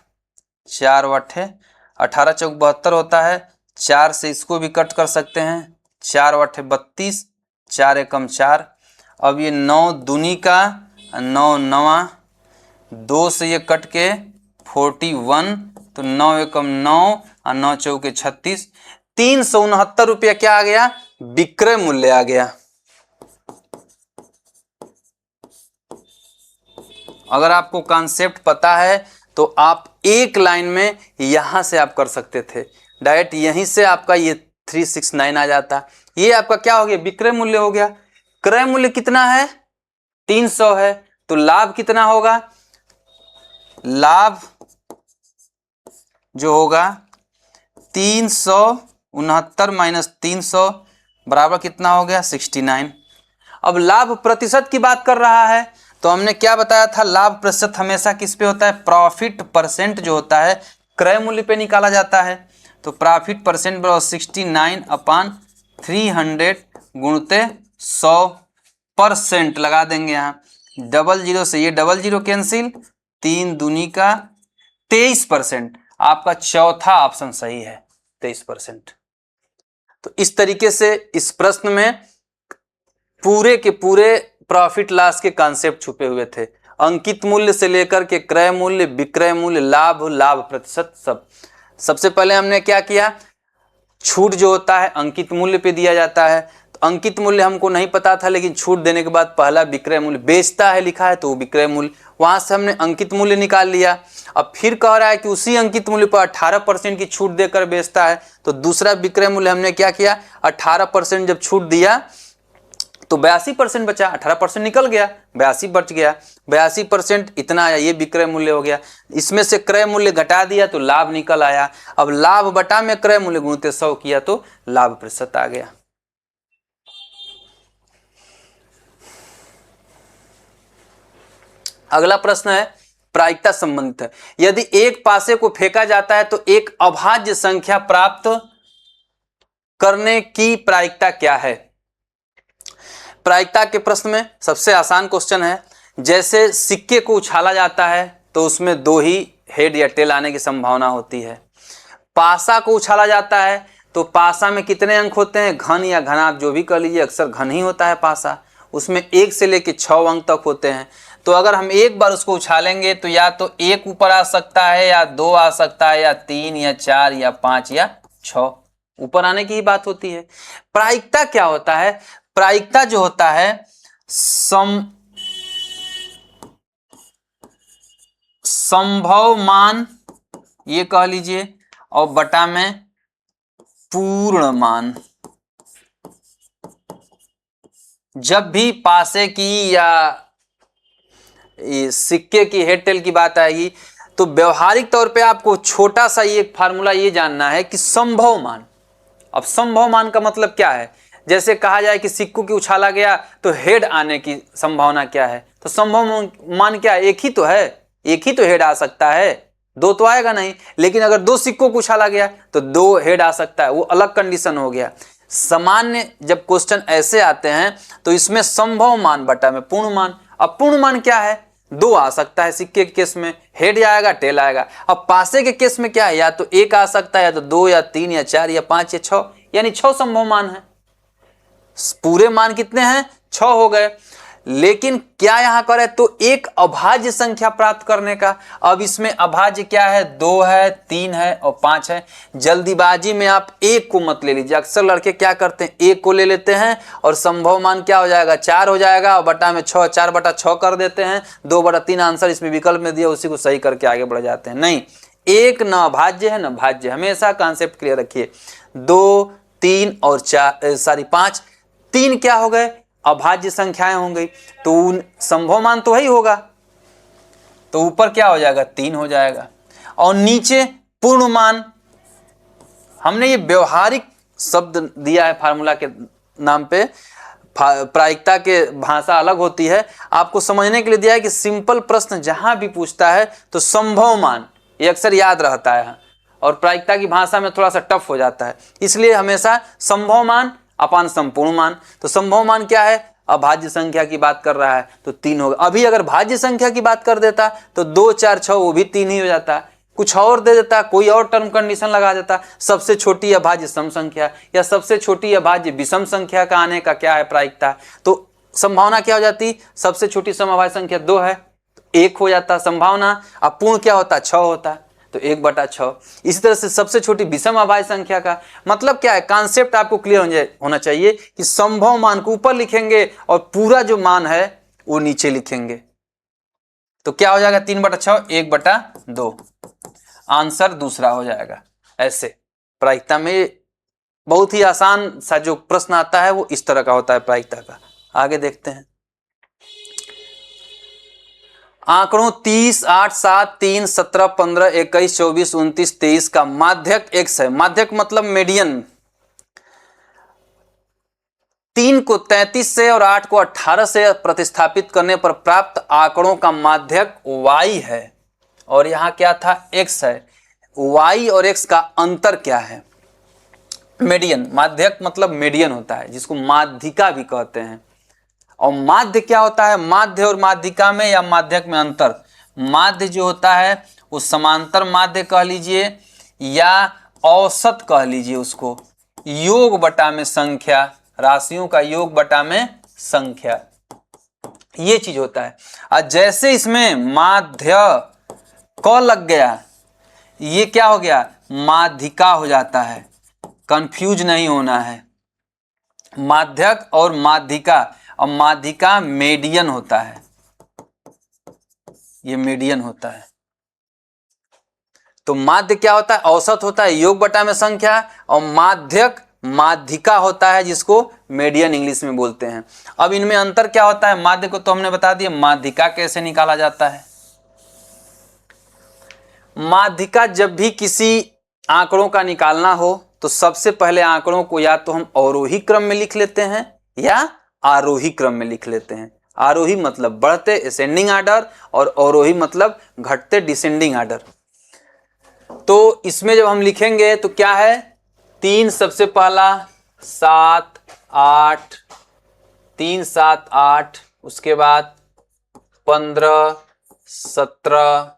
[SPEAKER 1] 4 वठे 18 चौक 72 होता है। 4 से इसको भी कट कर सकते हैं, 4 वठे 32, 4 एकम 4। अब ये 9 दूनी का 9 नवा, 2 से ये कट के 41, तो 9 एकम 9 और 9 चौके 36, 369 रुपया क्या आ गया, विक्रय मूल्य आ गया। अगर आपको कॉन्सेप्ट पता है तो आप एक लाइन में यहां से आप कर सकते थे, डायरेक्ट यहीं से आपका ये 369 आ जाता। ये आपका क्या हो गया, विक्रय मूल्य हो गया। क्रय मूल्य कितना है, 300 है, तो लाभ कितना होगा, लाभ जो होगा 369 माइनस 300 बराबर कितना हो गया, 69। अब लाभ प्रतिशत की बात कर रहा है तो हमने क्या बताया था, लाभ प्रतिशत हमेशा किस पे होता है, प्रॉफिट परसेंट जो होता है क्रय मूल्य पे निकाला जाता है। तो प्रॉफिट परसेंट बराबर 69/300 गुणते 100% लगा देंगे। यहाँ 00 से ये 00 कैंसिल, 3 दूनी का 23%, आपका चौथा ऑप्शन सही है, 23%। तो इस तरीके से इस प्रश्न में पूरे के पूरे प्रॉफिट लॉस के कॉन्सेप्ट छुपे हुए थे, अंकित मूल्य से लेकर के क्रय मूल्य, विक्रय मूल्य, लाभ, लाभ प्रतिशत, सब। सबसे पहले हमने क्या किया, छूट जो होता है अंकित मूल्य पे दिया जाता है, तो अंकित मूल्य हमको नहीं पता था, लेकिन छूट देने के बाद पहला विक्रय मूल्य बेचता है लिखा है तो वो विक्रय मूल्य, वहां से हमने अंकित मूल्य निकाल लिया। अब फिर कह रहा है कि उसी अंकित मूल्य पर 18% की छूट देकर बेचता है, तो दूसरा विक्रय मूल्य हमने क्या किया, 18% जब छूट दिया तो 82% बचा, 18% निकल गया, 82 बच गया, 82% इतना आया, ये विक्रय मूल्य हो गया। इसमें से क्रय मूल्य घटा दिया तो लाभ निकल आया। अब लाभ बटा में क्रय मूल्य गुणित 100 किया तो लाभ प्रतिशत आ गया। अगला प्रश्न है प्रायिकता संबंधित है, यदि एक पासे को फेंका जाता है तो एक अभाज्य संख्या प्राप्त करने की प्रायिकता क्या है। प्रायिकता के प्रश्न में सबसे आसान क्वेश्चन है, जैसे सिक्के को उछाला जाता है तो उसमें 2 ही हेड या टेल आने की संभावना होती है। पासा को उछाला जाता है तो तो पासा में कितने अंक होते हैं? घन या घन आप जो भी कह लीजिए, अक्सर घन ही होता है पासा। उसमें 1 से लेके 6 अंक तक होते हैं। तो अगर हम एक बार उसको उछालेंगे तो या तो 1 ऊपर आ सकता है, या 2 आ सकता है, या 3 या 4 या 5 या 6 ऊपर आने की ही बात होती है। प्रायिकता क्या होता है? प्रायिकता जो होता है संभव मान, ये कह लीजिए, और बटा में पूर्ण मान। जब भी पासे की या सिक्के की हेड टेल की बात आएगी तो व्यवहारिक तौर पे आपको छोटा सा ये फार्मूला ये जानना है कि संभव मान। अब संभव मान का मतलब क्या है? जैसे कहा जाए कि सिक्कों की उछाला गया तो हेड आने की संभावना क्या है, तो संभव मान क्या है? एक ही तो है, एक ही तो हेड आ सकता है, 2 तो आएगा नहीं। लेकिन अगर 2 सिक्कों को उछाला गया तो 2 हेड आ सकता है, वो अलग कंडीशन हो गया। सामान्य जब क्वेश्चन ऐसे आते हैं तो इसमें संभव मान बटा में पूर्ण मान। अब पूर्ण मान क्या है? 2 आ सकता है सिक्के के केस में, हेड आएगा टेल आएगा। अब पासे के केस में क्या है? या तो 1 आ सकता है, या तो 2 या 3 या 4 या 5 या 6, यानी 6 संभव मान है। पूरे मान कितने हैं? 6 हो गए। लेकिन क्या यहां करें तो एक अभाज्य संख्या प्राप्त करने का। अब इसमें अभाज्य क्या है? 2 है, 3 है और 5 है। जल्दीबाजी में आप 1 को मत ले लीजिए। अक्सर लड़के क्या करते हैं, 1 को ले लेते हैं और संभव मान क्या हो जाएगा? 4 हो जाएगा और बटा में 6, 4 बटा 6 कर देते हैं। 2/3 आंसर इसमें विकल्प में दिया, उसी को सही करके आगे बढ़ जाते हैं। नहीं, एक न अभाज्य है न भाज्य, हमेशा कॉन्सेप्ट क्लियर रखिए। 2, 3 और 5, 3 क्या हो गए? अभाज्य संख्याएं हो गई, तो संभव मान तो वही होगा, तो ऊपर क्या हो जाएगा? 3 हो जाएगा। और नीचे पूर्ण मान, हमने ये व्यवहारिक शब्द दिया है फार्मूला के नाम पे, प्रायिकता के भाषा अलग होती है। आपको समझने के लिए दिया है कि सिंपल प्रश्न जहां भी पूछता है तो संभव मान ये अक्सर याद रहता है, और प्रायिकता की भाषा में थोड़ा सा टफ हो जाता है, इसलिए हमेशा संभव मान अपान संपूर्ण मान। तो संभव मान क्या है? अभाज्य संख्या की बात कर रहा है तो 3 होगा। अभी अगर भाज्य संख्या की बात कर देता तो 2, 4, 6 वो भी 3 ही हो जाता। कुछ और दे देता, कोई और टर्म कंडीशन लगा देता, सबसे छोटी अभाज्य सम संख्या या सबसे छोटी अभाज्य विषम संख्या का आने का क्या है? प्रायिकता। तो संभावना क्या हो जाती? सबसे छोटी समअभाज्य संख्या 2 है, 1 हो जाता संभावना। अब पूर्ण क्या होता? 6 होता, तो 1/6। इसी तरह से सबसे छोटी विषम अभाज्य संख्या का मतलब क्या है? कॉन्सेप्ट आपको क्लियर होना चाहिए कि संभव मान को ऊपर लिखेंगे और पूरा जो मान है वो नीचे लिखेंगे। तो क्या हो जाएगा? 3/6, 1/2, आंसर दूसरा हो जाएगा। ऐसे प्रायिकता में बहुत ही आसान सा जो प्रश्न आता है वो इस तरह का होता है प्रायिकता का। आगे देखते हैं। आंकड़ों 30, 8, 7, 3, 17, 15, 21, 24, 29, 23 का माध्यक x है। माध्यक मतलब मीडियन। 3 को 33 से और 8 को 18 से प्रतिस्थापित करने पर प्राप्त आंकड़ों का माध्यक y है, और यहां क्या था? x है। y और x का अंतर क्या है? मीडियन। माध्यक मतलब मीडियन होता है, जिसको माध्यिका भी कहते हैं। और माध्य क्या होता है? माध्य और माध्यिका में या माध्यक में अंतर। माध्य जो होता है वो समांतर माध्य कह लीजिए या औसत कह लीजिए उसको। योग बटा में संख्या, राशियों का योग बटा में संख्या, ये चीज होता है। और जैसे इसमें माध्य क लग गया, ये क्या हो गया? माध्यिका हो जाता है। कंफ्यूज नहीं होना है, माध्यक और माध्यिका। और माध्यिका मीडियन होता है, ये मीडियन होता है। तो माध्य क्या होता है? औसत होता है, योग बटा में संख्या। और माध्यक माध्यिका होता है, जिसको मीडियन इंग्लिश में बोलते हैं। अब इनमें अंतर क्या होता है? माध्य को तो हमने बता दिया, माध्यिका कैसे निकाला जाता है। माध्यिका जब भी किसी आंकड़ों का निकालना हो तो सबसे पहले आंकड़ों को या तो हम अवरोही क्रम में लिख लेते हैं या आरोही क्रम में लिख लेते हैं। आरोही मतलब बढ़ते असेंडिंग आर्डर, और अवरोही मतलब घटते डिसेंडिंग आर्डर। तो इसमें जब हम लिखेंगे तो क्या है? 3 सबसे पहला, 7, 8, 3, 7, 8, उसके बाद 15, 17,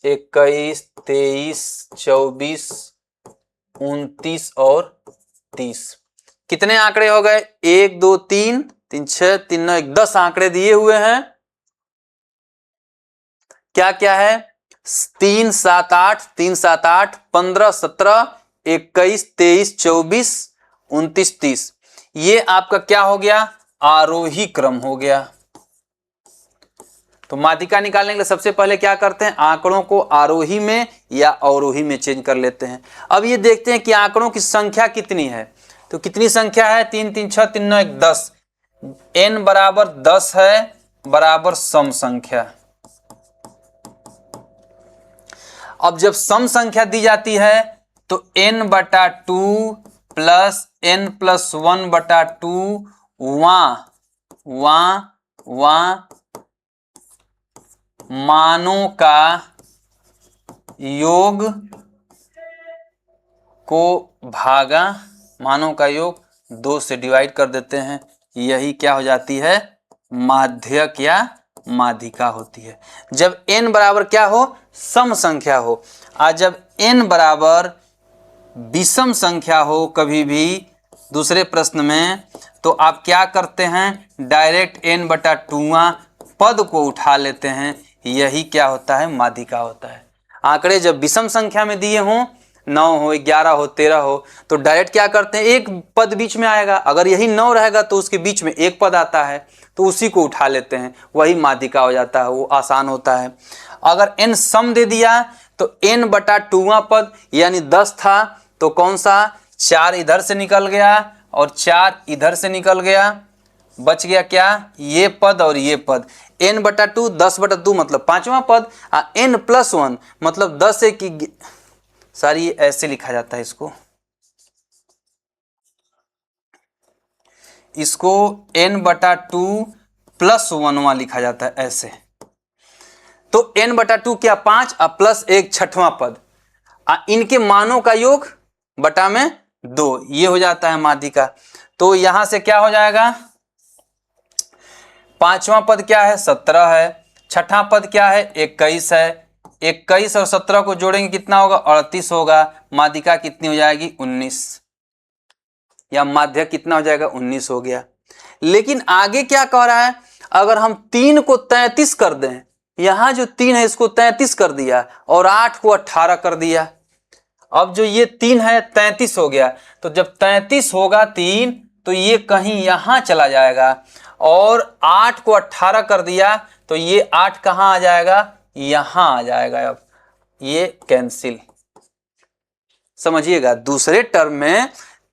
[SPEAKER 1] 21, 23, 24, 29 और 30। कितने आंकड़े हो गए? 1 2 3 3 6 3 9 1 10 आंकड़े दिए हुए हैं। क्या क्या है? 3 7 8 3 7 8 15 17 21 23 24 29 30। ये आपका क्या हो गया? आरोही क्रम हो गया। तो माध्यिका निकालने के लिए सबसे पहले क्या करते हैं? आंकड़ों को आरोही में या अवरोही में चेंज कर लेते हैं। अब ये देखते हैं कि आंकड़ों की संख्या कितनी है। तो कितनी संख्या है? 3 3 6 3 9 1 10। n बराबर 10 है बराबर सम संख्या। अब जब सम संख्या दी जाती है तो n/2 प्लस n+1/2 वहां मानों का योग को भागा, मानों का योग 2 से डिवाइड कर देते हैं। यही क्या हो जाती है? माध्यक या माध्यिका होती है। जब n बराबर क्या हो? सम संख्या हो। आज जब n बराबर विषम संख्या हो कभी भी दूसरे प्रश्न में, तो आप क्या करते हैं? डायरेक्ट n/2 पद को उठा लेते हैं। यही क्या होता है? माध्यिका होता है। आंकड़े जब विषम संख्या में दिए हों, 9 हो 11 हो 13 हो, तो डायरेक्ट क्या करते हैं? एक पद बीच में आएगा। अगर यही 9 रहेगा तो उसके बीच में एक पद आता है, तो उसी को उठा लेते हैं। वही माध्यिका हो जाता है, वो आसान होता है। अगर n सम दे दिया तो n/2 पद यानी 10 था, तो कौन सा? 4 इधर से निकल गया और 4 इधर से निकल गया। बच गया क्या? ये पद और ये पद। n/2 10/2 मतलब 5वां पद। n+1 मतलब 10 है कि सारी ऐसे लिखा जाता है। इसको n/2 +1 लिखा जाता है ऐसे। तो n/2 क्या? 5 और प्लस 1 6वां पद। इनके मानों का योग बटा में 2, ये हो जाता है माध्यिका। तो यहां से क्या हो जाएगा? 5वां पद क्या है? 17 है। 6वां पद क्या है? 21 है। 21 और 17 को जोड़ेंगे कितना होगा? 38 होगा। माध्यिका कितनी हो जाएगी? 19। या माध्यक कितना हो जाएगा? 19 हो गया। लेकिन आगे क्या कह रहा है? अगर हम 3 को 33 कर दें, यहां जो 3 है इसको 33 कर दिया और 8 को 18 कर दिया। अब जो ये 3 है 33 हो गया। तो जब 33 होगा 3, तो ये कहीं यहां चला जाएगा। और 8 को 18 कर दिया तो ये 8 कहां आ जाएगा? यहां आ जाएगा। अब ये कैंसिल। समझिएगा, दूसरे टर्म में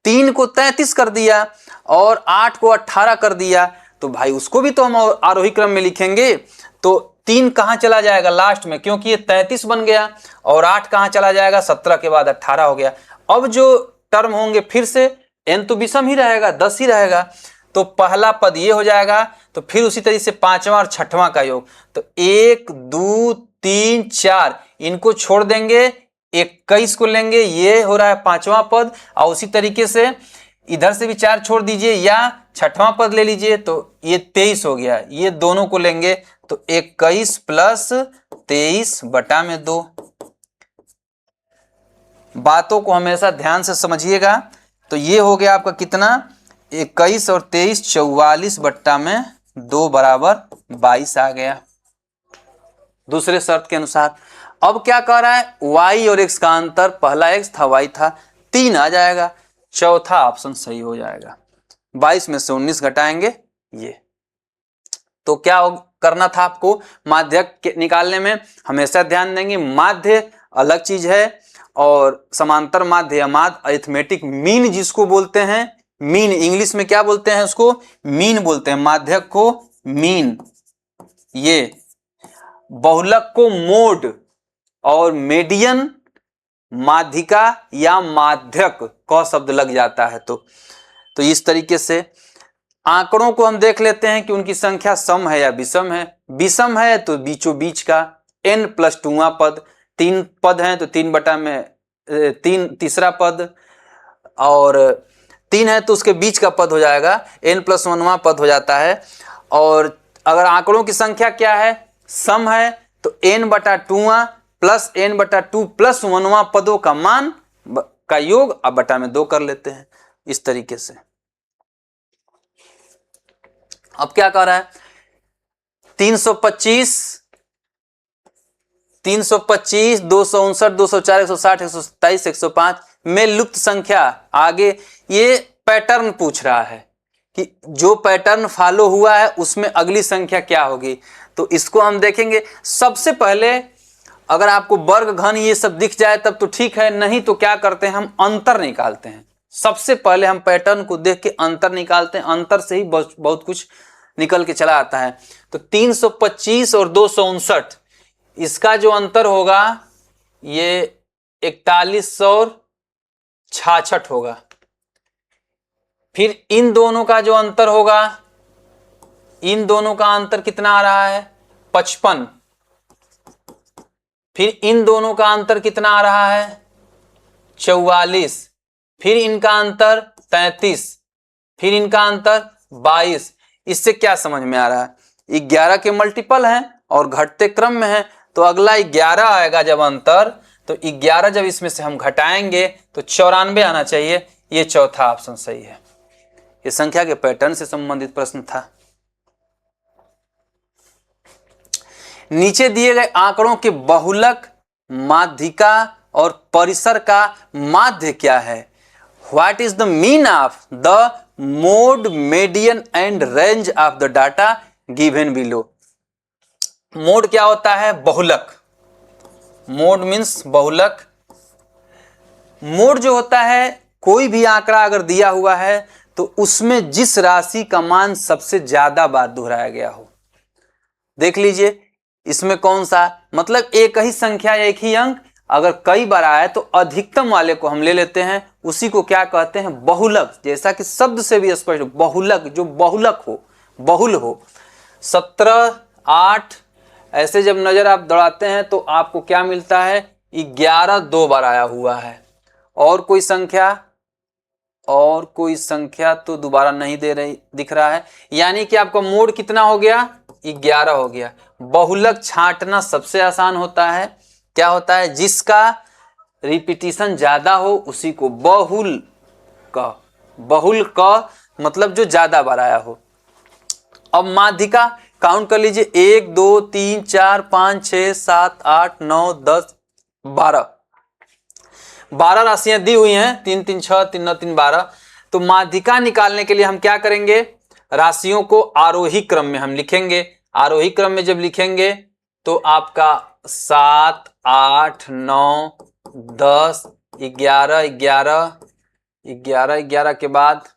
[SPEAKER 1] 3 को 33 कर दिया और 8 को 18 कर दिया, तो भाई उसको भी तो हम आरोही क्रम में लिखेंगे। तो 3 कहां चला जाएगा? लास्ट में, क्योंकि ये 33 बन गया। और 8 कहां चला जाएगा? 17 के बाद 18 हो गया। अब जो टर्म होंगे फिर से n तो विषम ही रहेगा, 10 ही रहेगा। तो पहला पद ये हो जाएगा। तो फिर उसी तरीके से 5वां और 6वां का योग, तो 1 2 3 4 इनको छोड़ देंगे, 21 को लेंगे, ये हो रहा है 5वां पद। और उसी तरीके से इधर से भी 4 छोड़ दीजिए या 6वां पद ले लीजिए, तो ये 23 हो गया। ये दोनों को लेंगे तो 21 प्लस 23 बटा में 2। बातों को हमेशा ध्यान से समझिएगा। तो ये हो गया आपका कितना? 21 और 23 44 बट्टा में 2 बराबर 22 आ गया दूसरे शर्त के अनुसार। अब क्या कह रहा है? y और x का अंतर, पहला x था y था, 3 आ जाएगा। चौथा ऑप्शन सही हो जाएगा। 22 में से 19 घटाएंगे ये। तो क्या करना था आपको? माध्यक निकालने में हमेशा ध्यान देंगे, माध्य अलग चीज है और समांतर माध्य या माध्य अरिथमेटिक मीन जिसको बोलते हैं, मीन इंग्लिश में क्या बोलते हैं? उसको मीन बोलते हैं, माध्यक को मीन। ये बहुलक को मोड और मीडियन माध्यिका या माध्यक क शब्द लग जाता है। तो इस तरीके से आंकड़ों को हम देख लेते हैं कि उनकी संख्या सम है या विषम है। विषम है तो बीचों बीच का n+2 पद, 3 पद हैं तो 3 बटा में 3 तीसरा पद, और 3 है तो उसके बीच का पद हो जाएगा, n+1वां पद हो जाता है। और अगर आंकड़ों की संख्या क्या है? सम है तो n/2 प्लस n/2 + 1वां पदों का मान का योग अब बटा में 2 कर लेते हैं इस तरीके से। अब क्या कह रहा है, 325, 259, 204, 160, 127, 105 में लुप्त संख्या, आगे ये पैटर्न पूछ रहा है कि जो पैटर्न फॉलो हुआ है उसमें अगली संख्या क्या होगी। तो इसको हम देखेंगे। सबसे पहले अगर आपको वर्ग घन ये सब दिख जाए तब तो ठीक है, नहीं तो क्या करते हैं, हम अंतर निकालते हैं। सबसे पहले हम पैटर्न को देख के अंतर निकालते हैं, अंतर से ही बहुत कुछ निकल के चला आता है। तो 325 और 259 इसका जो अंतर होगा ये 4166 होगा। फिर इन दोनों का जो अंतर होगा, इन दोनों का अंतर कितना आ रहा है, 55। फिर इन दोनों का अंतर कितना आ रहा है, 44। फिर इनका अंतर 33। फिर इनका अंतर 22। इससे क्या समझ में आ रहा है, 11 के मल्टीपल हैं और घटते क्रम में है, तो अगला 11 आएगा जब अंतर, तो 11 जब इसमें से हम घटाएंगे तो 94 आना चाहिए। ये चौथा ऑप्शन सही है। ये संख्या के पैटर्न से संबंधित प्रश्न था। नीचे दिए गए आंकड़ों के बहुलक, माध्यिका और परिसर का माध्य क्या है? What is the mean of the mode, median and range of the data given below? Mode क्या होता है, बहुलक। मोड मीन्स बहुलक। मोड जो होता है, कोई भी आंकड़ा अगर दिया हुआ है तो उसमें जिस राशि का मान सबसे ज्यादा बार दोहराया गया हो। देख लीजिए इसमें कौन सा, मतलब एक ही संख्या एक ही अंक अगर कई बार आए तो अधिकतम वाले को हम ले लेते हैं, उसी को क्या कहते हैं, बहुलक। जैसा कि शब्द से भी स्पष्ट, बहुलक, जो बहुलक हो, बहुल हो। 17, 8 ऐसे जब नजर आप दौड़ाते हैं तो आपको क्या मिलता है, 11 2 बार आया हुआ है। और कोई संख्या तो दोबारा नहीं दिख रहा है, यानी कि आपका मोड कितना हो गया, 11 हो गया। बहुलक छांटना सबसे आसान होता है। क्या होता है, जिसका रिपीटिशन ज्यादा हो उसी को बहुल का मतलब जो ज्यादा बार आया हो। अब माध्यिका काउंट कर लीजिए, 1 2 3 4 5 6 7 8 9 10 12 12 राशियां दी हुई हैं, 3 3 6 3 9 3 12। तो माध्यिका निकालने के लिए हम क्या करेंगे, राशियों को आरोही क्रम में हम लिखेंगे। आरोही क्रम में जब लिखेंगे तो आपका 7 8 9 10 11 11 11 11 के बाद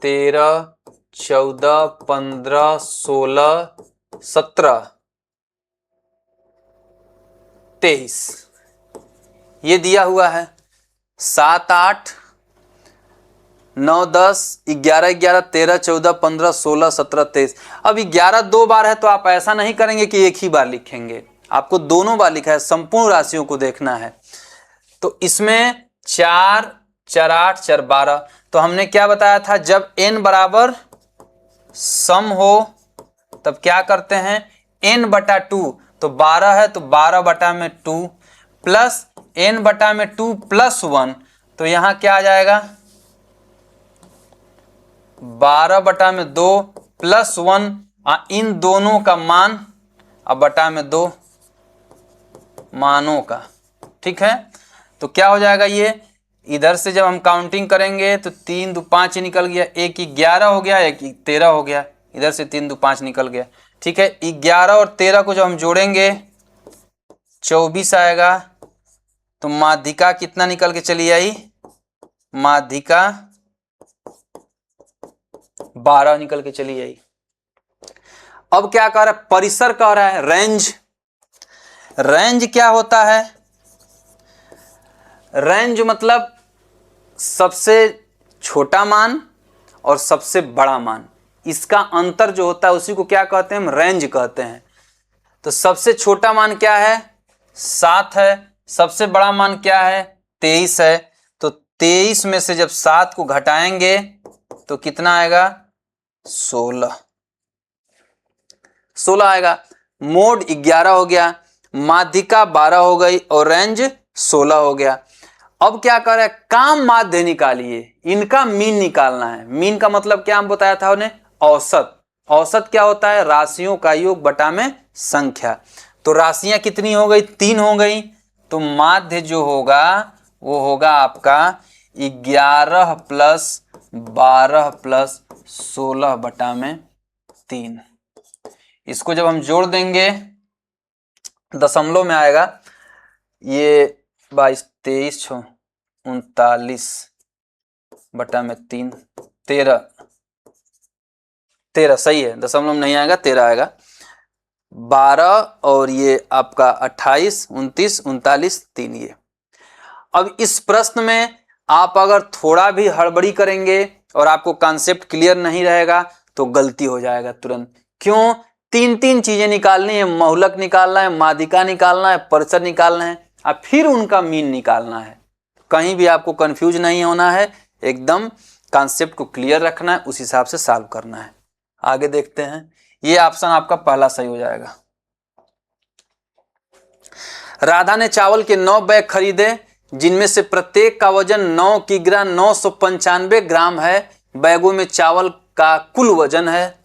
[SPEAKER 1] 13 14 15 16 17 23 ये दिया हुआ है। 7 8 9 10 11 11 13 14 15 16 17 23। अब 11 2 बार है तो आप ऐसा नहीं करेंगे कि एक ही बार लिखेंगे, आपको दोनों बार लिखा है, संपूर्ण राशियों को देखना है। तो इसमें 4 4 8 4 12। तो हमने क्या बताया था, जब n बराबर सम हो तब क्या करते हैं, n बटा 2। तो 12 है तो 12 बटा में 2 प्लस n बटा में 2 प्लस 1। तो यहां क्या आ जाएगा, 12 बटा में 2 प्लस 1, इन दोनों का मान अब बटा में 2 मानों का। ठीक है, तो क्या हो जाएगा, ये इधर से जब हम काउंटिंग करेंगे तो 3 2 5 निकल गया, एक 11 हो गया, एक 13 हो गया, इधर से 3 2 5 निकल गया। ठीक है, 11 और 13 को जब हम जोड़ेंगे 24 आएगा। तो माध्यिका कितना निकल के चली आई, माध्यिका 12 निकल के चली आई। अब क्या कह रहा है, परिसर कह रहा है, रेंज। रेंज क्या होता है, रेंज मतलब सबसे छोटा मान और सबसे बड़ा मान, इसका अंतर जो होता है उसी को क्या कहते हैं, हम रेंज कहते हैं। तो सबसे छोटा मान क्या है, 7 है, सबसे बड़ा मान क्या है, 23 है। तो 23 में से जब 7 को घटाएंगे तो कितना आएगा, 16 आएगा। मोड 11 हो गया, माध्यिका 12 हो गई और रेंज 16 हो गया। अब क्या कर रहे हैं, काम माध्य निकालिए, इनका मीन निकालना है। मीन का मतलब क्या हम बताया था उन्हें, औसत। औसत क्या होता है, राशियों का योग बटा में संख्या। तो राशियां कितनी हो गई, 3 हो गई। तो माध्य जो होगा वो होगा आपका 11 प्लस 12 प्लस 16 बटा में 3। इसको जब हम जोड़ देंगे दशमलव में आएगा, ये 22 23 39 बटा में 3 13 13 सही है, दशमलव नहीं आएगा, 13 आएगा। 12 और ये आपका 28 29 39 3 ये। अब इस प्रश्न में आप अगर थोड़ा भी हड़बड़ी करेंगे और आपको कॉन्सेप्ट क्लियर नहीं रहेगा तो गलती हो जाएगा तुरंत। क्यों, 3 चीजें निकालनी है, बहुलक निकालना है, माध्यिका निकालना है, परिसर निकालना है, और फिर उनका मीन निकालना है। कहीं भी आपको कंफ्यूज नहीं होना है, एकदम कॉन्सेप्ट को क्लियर रखना है, उस हिसाब से सॉल्व करना है। आगे देखते हैं, ये ऑप्शन आपका पहला सही हो जाएगा। राधा ने चावल के 9 बैग खरीदे जिनमें से प्रत्येक का वजन 9 किग्रा 995 ग्राम है। बैगों में चावल का कुल वजन है।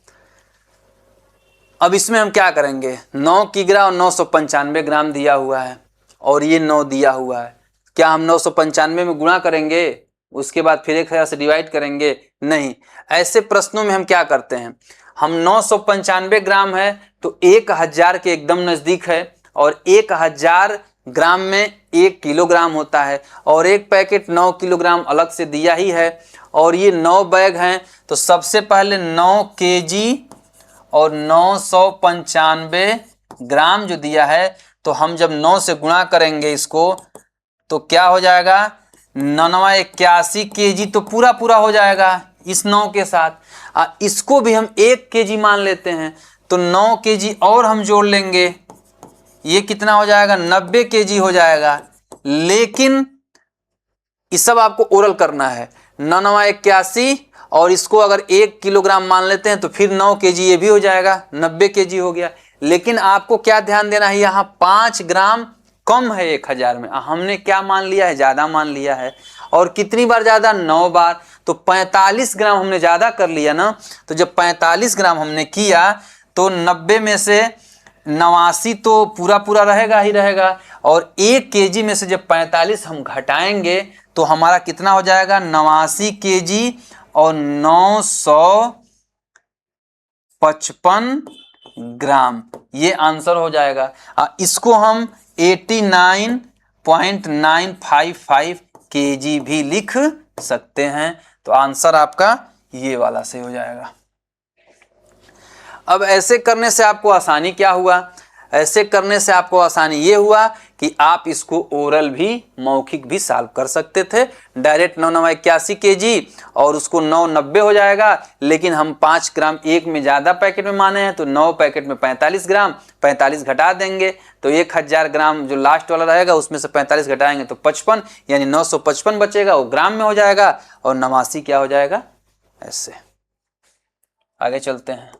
[SPEAKER 1] अब इसमें हम क्या करेंगे, 9 किग्रा और 995 ग्राम दिया हुआ है और ये 9 दिया हुआ है। क्या हम 995 में गुणा करेंगे उसके बाद फिर 1000 से डिवाइड करेंगे? नहीं। ऐसे प्रश्नों में हम क्या करते हैं, हम 995 ग्राम है तो 1000 के एकदम नजदीक है, और 1000 ग्राम में 1 किलोग्राम होता है, और एक पैकेट 9 किलोग्राम अलग से दिया ही है, और ये 9 बैग हैं। तो सबसे पहले 9 केजी और 995 ग्राम जो दिया है, तो हम जब 9 से गुणा करेंगे इसको तो क्या हो जाएगा, 9 81 केजी, तो पूरा पूरा हो जाएगा इस 9 के साथ। इसको भी हम 1 केजी मान लेते हैं, तो 9 केजी और हम जोड़ लेंगे, ये कितना हो जाएगा, 90 केजी हो जाएगा। लेकिन इस सब आपको ओरल करना है। 9 81 और इसको अगर 1 किलोग्राम मान लेते हैं तो फिर 9 केजी ये भी हो जाएगा, 90 केजी हो गया। लेकिन आपको क्या ध्यान देना है, यहाँ 5 ग्राम कम है 1000 में, हमने क्या मान लिया है, ज्यादा मान लिया है। और कितनी बार ज्यादा, 9 बार, तो 45 ग्राम हमने ज्यादा कर लिया ना। तो जब 45 ग्राम हमने किया तो 90 में से 89 तो पूरा पूरा रहेगा ही रहेगा, और 1 केजी में से जब 45 हम घटाएंगे तो हमारा कितना हो जाएगा, 89 केजी और 955 ग्राम, ये आंसर हो जाएगा। इसको हम 89.955 केजी भी लिख सकते हैं। तो आंसर आपका ये वाला से हो जाएगा। अब ऐसे करने से आपको आसानी क्या हुआ, ऐसे करने से आपको आसानी ये हुआ कि आप इसको ओरल भी मौखिक भी सॉल्व कर सकते थे। डायरेक्ट 9 81 केजी और उसको 9 90 हो जाएगा, लेकिन हम 5 ग्राम एक में ज़्यादा पैकेट में माने हैं तो 9 पैकेट में 45 ग्राम, 45 घटा देंगे तो 1000 ग्राम जो लास्ट वाला रहेगा उसमें से 45 घटाएंगे तो 55, यानी 955 बचेगा, वो ग्राम में हो जाएगा, और 89 क्या हो जाएगा, ऐसे। आगे चलते हैं।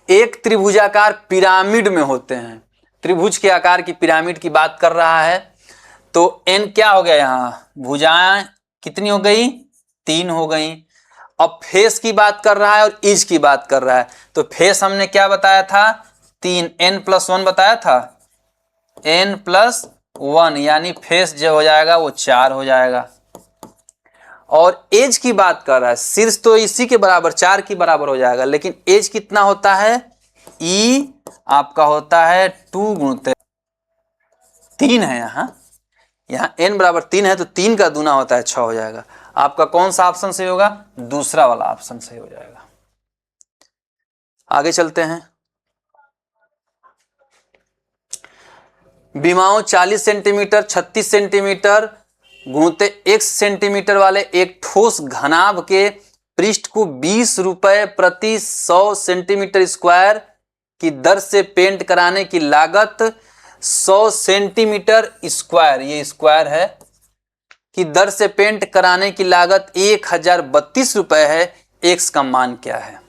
[SPEAKER 1] एक त्रिभुजाकार पिरामिड में होते हैं, त्रिभुज के आकार की पिरामिड की बात कर रहा है। तो n क्या हो गया, यहाँ भुजाएं कितनी हो गई, 3 हो गई। अब फेस की बात कर रहा है और इज की बात कर रहा है। तो फेस हमने क्या बताया था, 3, n+1 बताया था, n+1 यानी फेस जो हो जाएगा वो 4 हो जाएगा। और एज की बात कर रहा है, शीर्ष तो इसी के बराबर 4 की बराबर हो जाएगा, लेकिन एज कितना होता है, ई आपका होता है 2 गुणित 3 है। यहाँ n बराबर 3 है तो 3 का दूना होता है 6 हो जाएगा। आपका कौन सा ऑप्शन सही होगा, दूसरा वाला ऑप्शन सही हो जाएगा। आगे चलते हैं। विमाओं 40 सेंटीमीटर 36 सेंटीमीटर गुणित x सेंटीमीटर वाले एक ठोस घनाभ के पृष्ठ को 20 रुपए प्रति 100 सेंटीमीटर स्क्वायर की दर से पेंट कराने की लागत 100 सेंटीमीटर स्क्वायर, ये स्क्वायर है, की दर से पेंट कराने की लागत 1032 रुपए है। x का मान क्या है।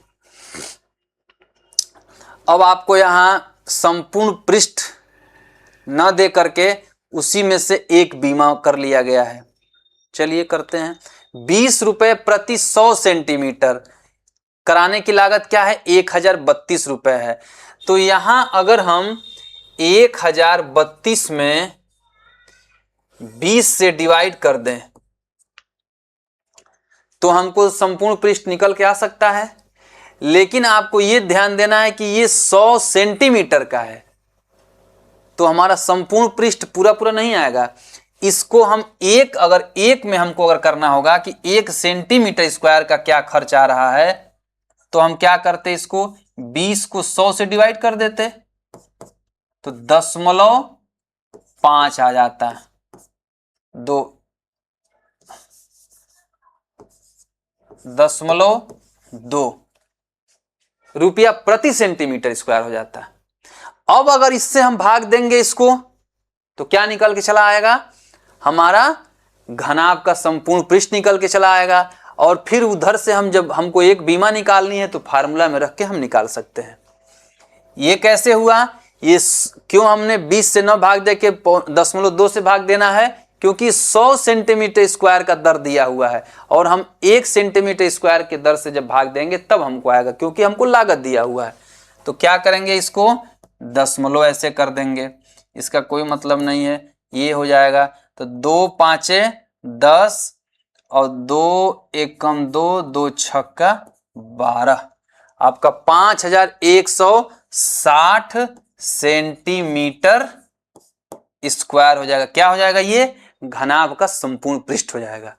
[SPEAKER 1] अब आपको यहां संपूर्ण पृष्ठ न दे करके उसी में से एक बीमा कर लिया गया है। चलिए करते हैं। 20 रुपए प्रति 100 सेंटीमीटर कराने की लागत क्या है? 1032 रुपए है। तो यहां अगर हम 1032 में 20 से डिवाइड कर दें तो हमको संपूर्ण पृष्ठ निकल के आ सकता है। लेकिन आपको यह ध्यान देना है कि ये 100 सेंटीमीटर का है, तो हमारा संपूर्ण पृष्ठ पूरा पूरा नहीं आएगा। इसको हम अगर एक में हमको अगर करना होगा कि 1 सेंटीमीटर स्क्वायर का क्या खर्च आ रहा है, तो हम क्या करते, इसको 20 को 100 से डिवाइड कर देते तो 0.5 आ जाता है। 0.2 रुपया प्रति सेंटीमीटर स्क्वायर हो जाता है। अब अगर इससे हम भाग देंगे इसको तो क्या निकल के चला आएगा? हमारा घनाभ का संपूर्ण पृष्ठ निकल के चला आएगा। और फिर उधर से हम जब हमको एक बीमा निकालनी है तो फार्मूला में रख के हम निकाल सकते हैं। ये कैसे हुआ? ये क्यों हमने 20 से न भाग दे के 0.2 से भाग देना है? क्योंकि 100 सेंटीमीटर स्क्वायर का दर दिया हुआ है और हम 1 सेंटीमीटर स्क्वायर के दर से जब भाग देंगे तब हमको आएगा, क्योंकि हमको लागत दिया हुआ है। तो क्या करेंगे, इसको दशमलव ऐसे कर देंगे, इसका कोई मतलब नहीं है, ये हो जाएगा। तो 2 5 10 और 2 1 2, 2 6 12, आपका 5160 सेंटीमीटर स्क्वायर हो जाएगा। क्या हो जाएगा? ये घनाभ का संपूर्ण पृष्ठ हो जाएगा।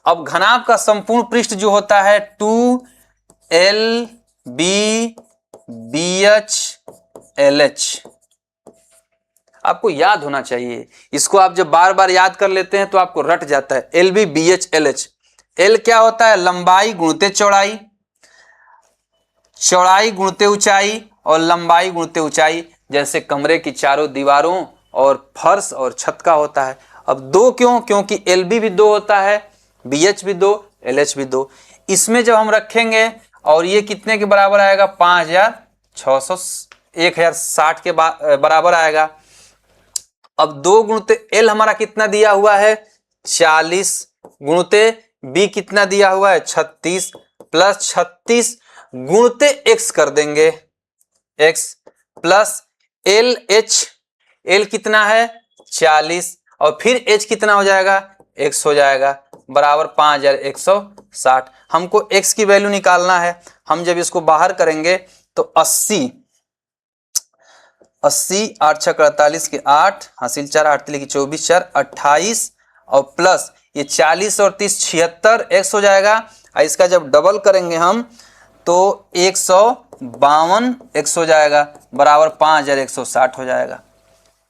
[SPEAKER 1] अब घनाभ का संपूर्ण पृष्ठ जो होता है 2LBBHLH, आपको याद होना चाहिए। इसको आप जब बार बार याद कर लेते हैं तो आपको रट जाता है। LBBHLH, L क्या होता है? लंबाई गुणते चौड़ाई, चौड़ाई गुणते ऊंचाई और लंबाई गुणते ऊंचाई, जैसे कमरे की चारों दीवारों और फर्श और छत का होता है। अब 2 क्यों? क्योंकि LB भी 2 होता है, BH भी 2, LH भी 2। इसमें जब हम रखेंगे और ये कितने के बराबर आएगा? 1060 के बराबर आएगा। अब 2 गुणते L हमारा कितना दिया हुआ है? 40, गुणते B कितना दिया हुआ है? 36, प्लस 36 गुणते X कर देंगे, X प्लस LH, L कितना है? 40, और फिर H कितना हो जाएगा? X हो जाएगा, बराबर 5160। हमको X की वैल्यू निकालना है। हम जब इसको बाहर करेंगे तो 80 8 6 48 के 8, हासिल 4 8 की 24 4 28, और प्लस ये 40 और 30 76 X हो जाएगा। और इसका जब डबल करेंगे हम तो 152 X हो जाएगा, बराबर 5160 हो जाएगा।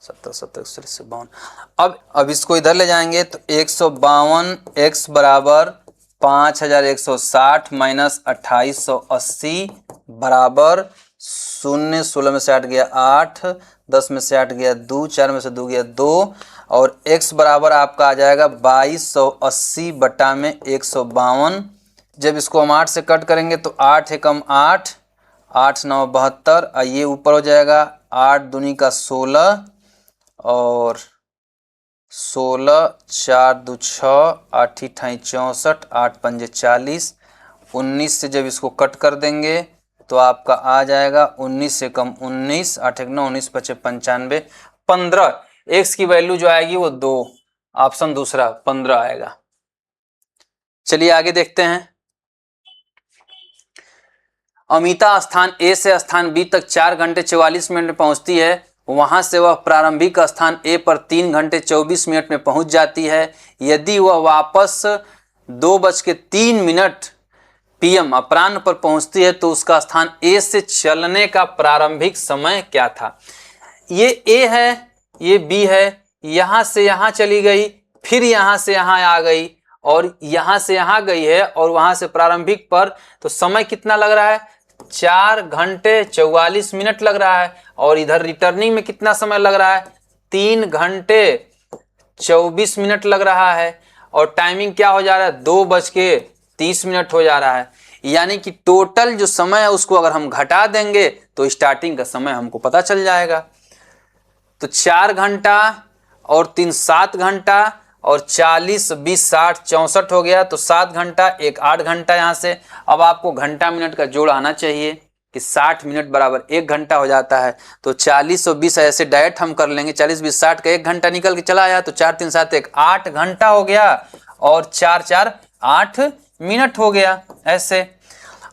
[SPEAKER 1] 70 70 52। अब इसको इधर ले जाएंगे तो 152 X बराबर 5160 माइनस 2880 बराबर 0, 16 में से 8 गया 8, 10 में से 8 गया 2, 4 में से 2 गया 2, और x बराबर आपका आ जाएगा 2280 बटा में 152। जब इसको हम 8 से कट करेंगे तो 8 एकम 8, 8 9 72, और ये ऊपर हो जाएगा 8 दूनी का 16, और 16 4 2 6, 8 ठाई 64, 8 पंजे 40, 19 से जब इसको कट कर देंगे तो आपका आ जाएगा 19 से कम 19, 8 1 9, 19 5 95, 15। x की वैल्यू जो आएगी वो 2, ऑप्शन दूसरा 15 आएगा। चलिए आगे देखते हैं। अमिता स्थान A से स्थान B तक 4 घंटे 44 मिनट में पहुंचती है। वहां से वह प्रारंभिक स्थान A पर 3 घंटे 24 मिनट में पहुंच जाती है। यदि वह वापस 2:03 PM अपराह्न पर पहुंचती है तो उसका स्थान A से चलने का प्रारंभिक समय क्या था? ये A है, ये B है, यहां से यहां चली गई, फिर यहां से यहां आ गई, और यहां से यहां गई है, और वहां से प्रारंभिक पर, तो समय कितना लग रहा है? 4 घंटे 44 मिनट लग रहा है। और इधर रिटर्निंग में कितना समय लग रहा है? 3 घंटे 24 मिनट लग रहा है। और टाइमिंग क्या हो जा रहा है? 2:30 हो जा रहा है। यानी कि टोटल जो समय है उसको अगर हम घटा देंगे तो स्टार्टिंग का समय हमको पता चल जाएगा। तो 4 घंटा और 3 7 घंटा और 40 20 60 64 हो गया, तो 7 घंटा, एक 8 घंटा यहाँ से। अब आपको घंटा मिनट का जोड़ आना चाहिए कि 60 मिनट बराबर 1 घंटा हो जाता है। तो 40 और 20 ऐसे डायरेक्ट हम कर लेंगे, 40 20 60 का 1 घंटा निकल के चला आया, तो 4 3 7 1 8 घंटा हो गया और 4 4 8 मिनट हो गया ऐसे।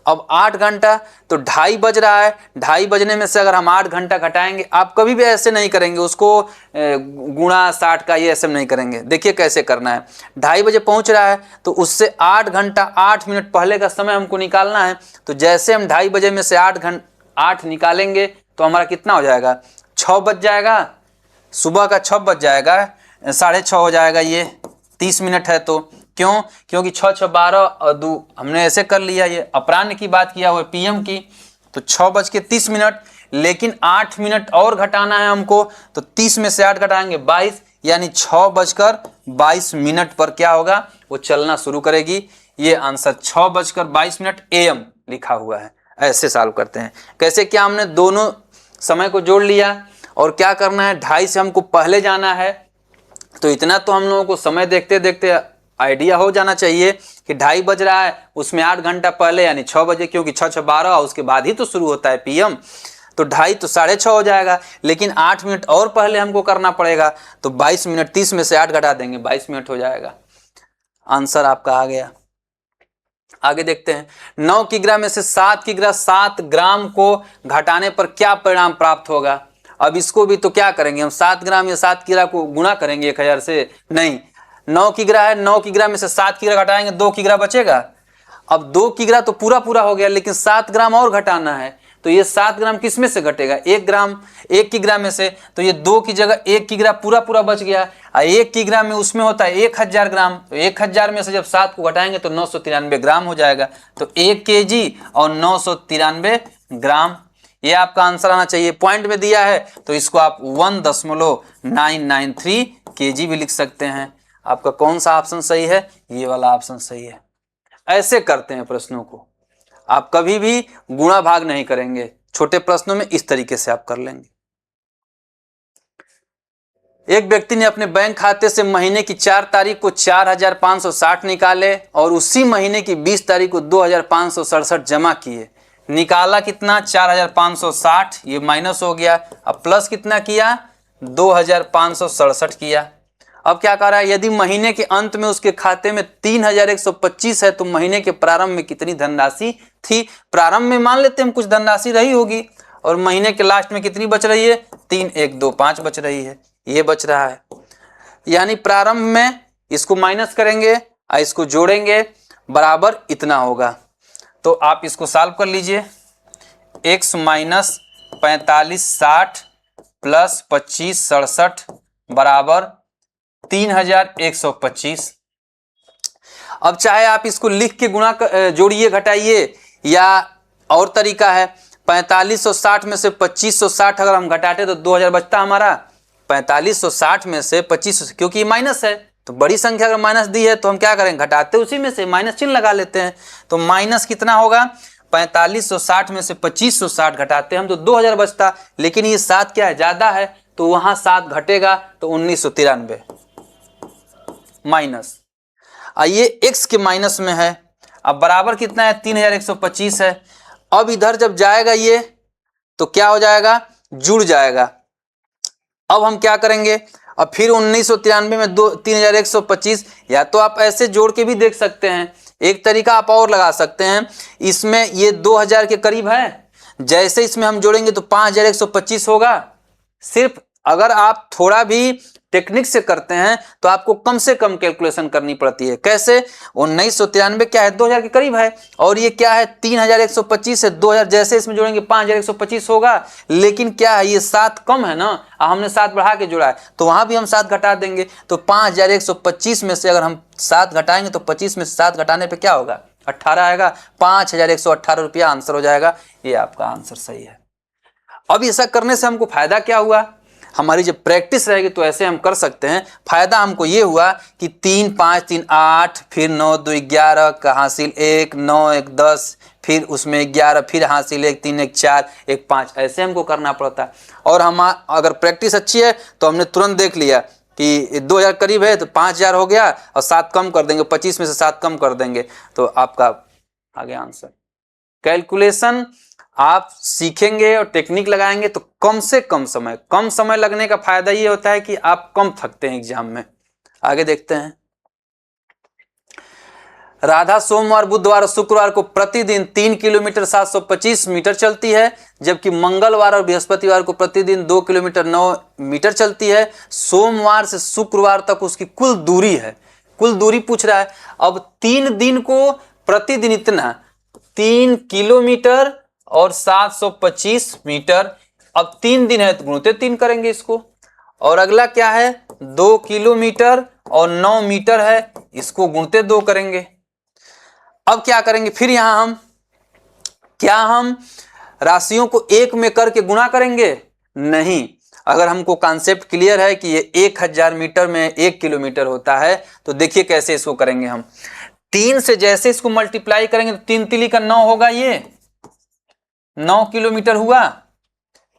[SPEAKER 1] अब 8 घंटा तो 2:30 बज रहा है, 2:30 बजने में से अगर हम 8 घंटा घटाएंगे, आप कभी भी ऐसे नहीं करेंगे उसको गुणा 60 का, ये ऐसे नहीं करेंगे। देखिए कैसे करना है, 2:30 बजे पहुंच रहा है तो उससे 8 घंटा 8 मिनट पहले का समय हमको निकालना है। तो जैसे हम 2:30 बजे में से 8 निकालेंगे तो हमारा कितना हो जाएगा, 6 बज जाएगा, सुबह का 6 बज जाएगा, 6:30 हो जाएगा, ये 30 मिनट है। तो क्यों, क्योंकि 6 6 12 और 2 हमने ऐसे कर लिया, ये अपराह्न की बात किया हुआ पीएम की, तो 6:30 लेकिन 8 मिनट और घटाना है हमको, तो 30 में से 8 घटाएंगे 22, यानी 6:22 पर क्या होगा, वो चलना शुरू करेगी। ये आंसर 6:22 AM लिखा हुआ है। ऐसे सॉल्व करते हैं। कैसे, क्या हमने दोनों समय को जोड़ लिया और क्या करना है, 2:30 से हमको पहले जाना है, तो इतना तो हम लोगों को समय देखते देखते आइडिया हो जाना चाहिए कि 2:30 बज रहा है, उसमें 8 घंटा पहले यानी 6 बजे, क्योंकि 6 6 12 उसके बाद ही तो शुरू होता है पीएम, तो 2:30 तो 6:30 हो जाएगा, लेकिन 8 मिनट और पहले हमको करना पड़ेगा, तो 22 मिनट, 30 में से 8 घटा देंगे, 22 मिनट हो जाएगा। आंसर आपका आ गया। आगे देखते हैं, 9 किग्रा में से 7 किग्रा 7 ग्राम को घटाने पर क्या परिणाम प्राप्त होगा। अब इसको भी तो क्या करेंगे हम, 7 ग्राम या 7 किग्रा को गुणा करेंगे 1000 से, नहीं, 9 किग्रा है, 9 किग्रा में से 7 किग्रा घटाएंगे, 2 किग्रा बचेगा। अब 2 किग्रा तो पूरा पूरा हो गया, लेकिन 7 ग्राम और घटाना है, तो ये 7 ग्राम किस में से घटेगा, 1 ग्राम, 1 किग्रा में से, तो ये 2 की जगह 1 किग्रा पूरा पूरा बच गया। 1 किग्रा में उसमें होता है 1000 ग्राम, तो 1000 में से जब 7 को घटाएंगे तो 993 ग्राम हो जाएगा, तो 1 kg और 993 ग्राम, ये आपका आंसर आना चाहिए। पॉइंट में दिया है तो इसको आप 1.993 kg भी लिख सकते हैं। आपका कौन सा ऑप्शन सही है, ये वाला ऑप्शन सही है। ऐसे करते हैं प्रश्नों को, आप कभी भी गुणा भाग नहीं करेंगे, छोटे प्रश्नों में इस तरीके से आप कर लेंगे। एक व्यक्ति ने अपने बैंक खाते से महीने की 4 तारीख को 4560 निकाले और उसी महीने की 20 तारीख को 2567 जमा किए। निकाला कितना, 4560, ये माइनस हो गया, अब प्लस कितना किया, 2567 किया। अब क्या कर रहा है, यदि महीने के अंत में उसके खाते में 3125 है तो महीने के प्रारंभ में कितनी धनराशि थी। प्रारंभ में मान लेते हैं हम कुछ धनराशि रही होगी, और महीने के लास्ट में कितनी बच रही है, 3125 बच रही है, ये बच रहा है। यानी प्रारंभ में इसको माइनस करेंगे और इसको जोड़ेंगे, बराबर इतना होगा। तो आप इसको सॉल्व कर लीजिए, x माइनस 4560 प्लस 2567 बराबर 3125। अब चाहे आप इसको लिख के गुणा जोड़िए घटाइए, या और तरीका है, 4560 में से 2560 अगर हम घटाते तो 2000 बचता हमारा। 4560 में से 2500, क्योंकि माइनस है तो बड़ी संख्या अगर माइनस दी है तो हम क्या करें, घटाते उसी में से माइनस चिन्ह लगा लेते हैं। तो माइनस कितना होगा, 4560 में से 2560 घटाते हम तो 2000 बचता, लेकिन ये 7 क्या है, ज्यादा है, तो वहां 7 घटेगा तो 1993 माइनस, ये x के माइनस में है। अब बराबर कितना है, 3125 है। अब इधर जब जाएगा ये तो क्या हो जाएगा, जुड़ जाएगा। अब हम क्या करेंगे, अब फिर 1993 में 3125, या तो आप ऐसे जोड़ के भी देख सकते हैं, एक तरीका आप और लगा सकते हैं, इसमें ये 2000 के करीब है, जैसे इसमें हम जोड़ेंगे तो 5125 होगा। सिर्फ अगर आप थोड़ा भी टेक्निक से करते हैं तो आपको कम से कम कैलकुलेशन करनी पड़ती है। कैसे, 1993 क्या है, 2000 के करीब है, और ये क्या है, 3125 है, 2000 जैसे इसमें जोड़ेंगे 5125 होगा, लेकिन क्या है, ये 7 कम है ना, हमने 7 बढ़ा के जोड़ा है, तो वहां भी हम 7 घटा देंगे, तो 5125 में से अगर हम 7 घटाएंगे तो 25 में से 7 घटाने पर क्या होगा, 18 आएगा, 5118 रुपया आंसर हो जाएगा। ये आपका आंसर सही है। अब ऐसा करने से हमको फायदा क्या हुआ, हमारी जब प्रैक्टिस रहेगी तो ऐसे हम कर सकते हैं। फायदा हमको ये हुआ कि 3 5 3 8, फिर 9 2 11 का हासिल 1, 9 1 10, फिर उसमें 11, फिर हासिल 1 3 1 4 1 5, ऐसे हमको करना पड़ता है। और हम अगर प्रैक्टिस अच्छी है तो हमने तुरंत देख लिया कि 2000 करीब है तो 5000 हो गया और 7 कम कर देंगे, 25 में से 7 कम कर देंगे तो आपका आ गया आंसर। कैलकुलेशन आप सीखेंगे और टेक्निक लगाएंगे तो कम से कम समय लगने का फायदा ये होता है कि आप कम थकते हैं एग्जाम में। आगे देखते हैं। राधा सोमवार, बुधवार और शुक्रवार को प्रतिदिन 3 किलोमीटर 725 मीटर चलती है, जबकि मंगलवार और बृहस्पतिवार को प्रतिदिन 2 किलोमीटर 9 मीटर चलती है। सोमवार से शुक्रवार तक उसकी कुल दूरी है, कुल दूरी पूछ रहा है। अब 3 दिन को प्रतिदिन इतना 3 किलोमीटर और 725 मीटर। अब 3 दिन है तो गुणित 3 करेंगे इसको। और अगला क्या है 2 किलोमीटर और 9 मीटर है, इसको गुणित 2 करेंगे। अब क्या करेंगे फिर यहां हम राशियों को एक में करके गुणा करेंगे? नहीं। अगर हमको कॉन्सेप्ट क्लियर है कि ये 1000 मीटर में 1 किलोमीटर होता है तो देखिए कैसे इसको करेंगे हम। 3 से जैसे इसको मल्टीप्लाई करेंगे तो 3 तिली का 9 होगा, ये 9 किलोमीटर हुआ,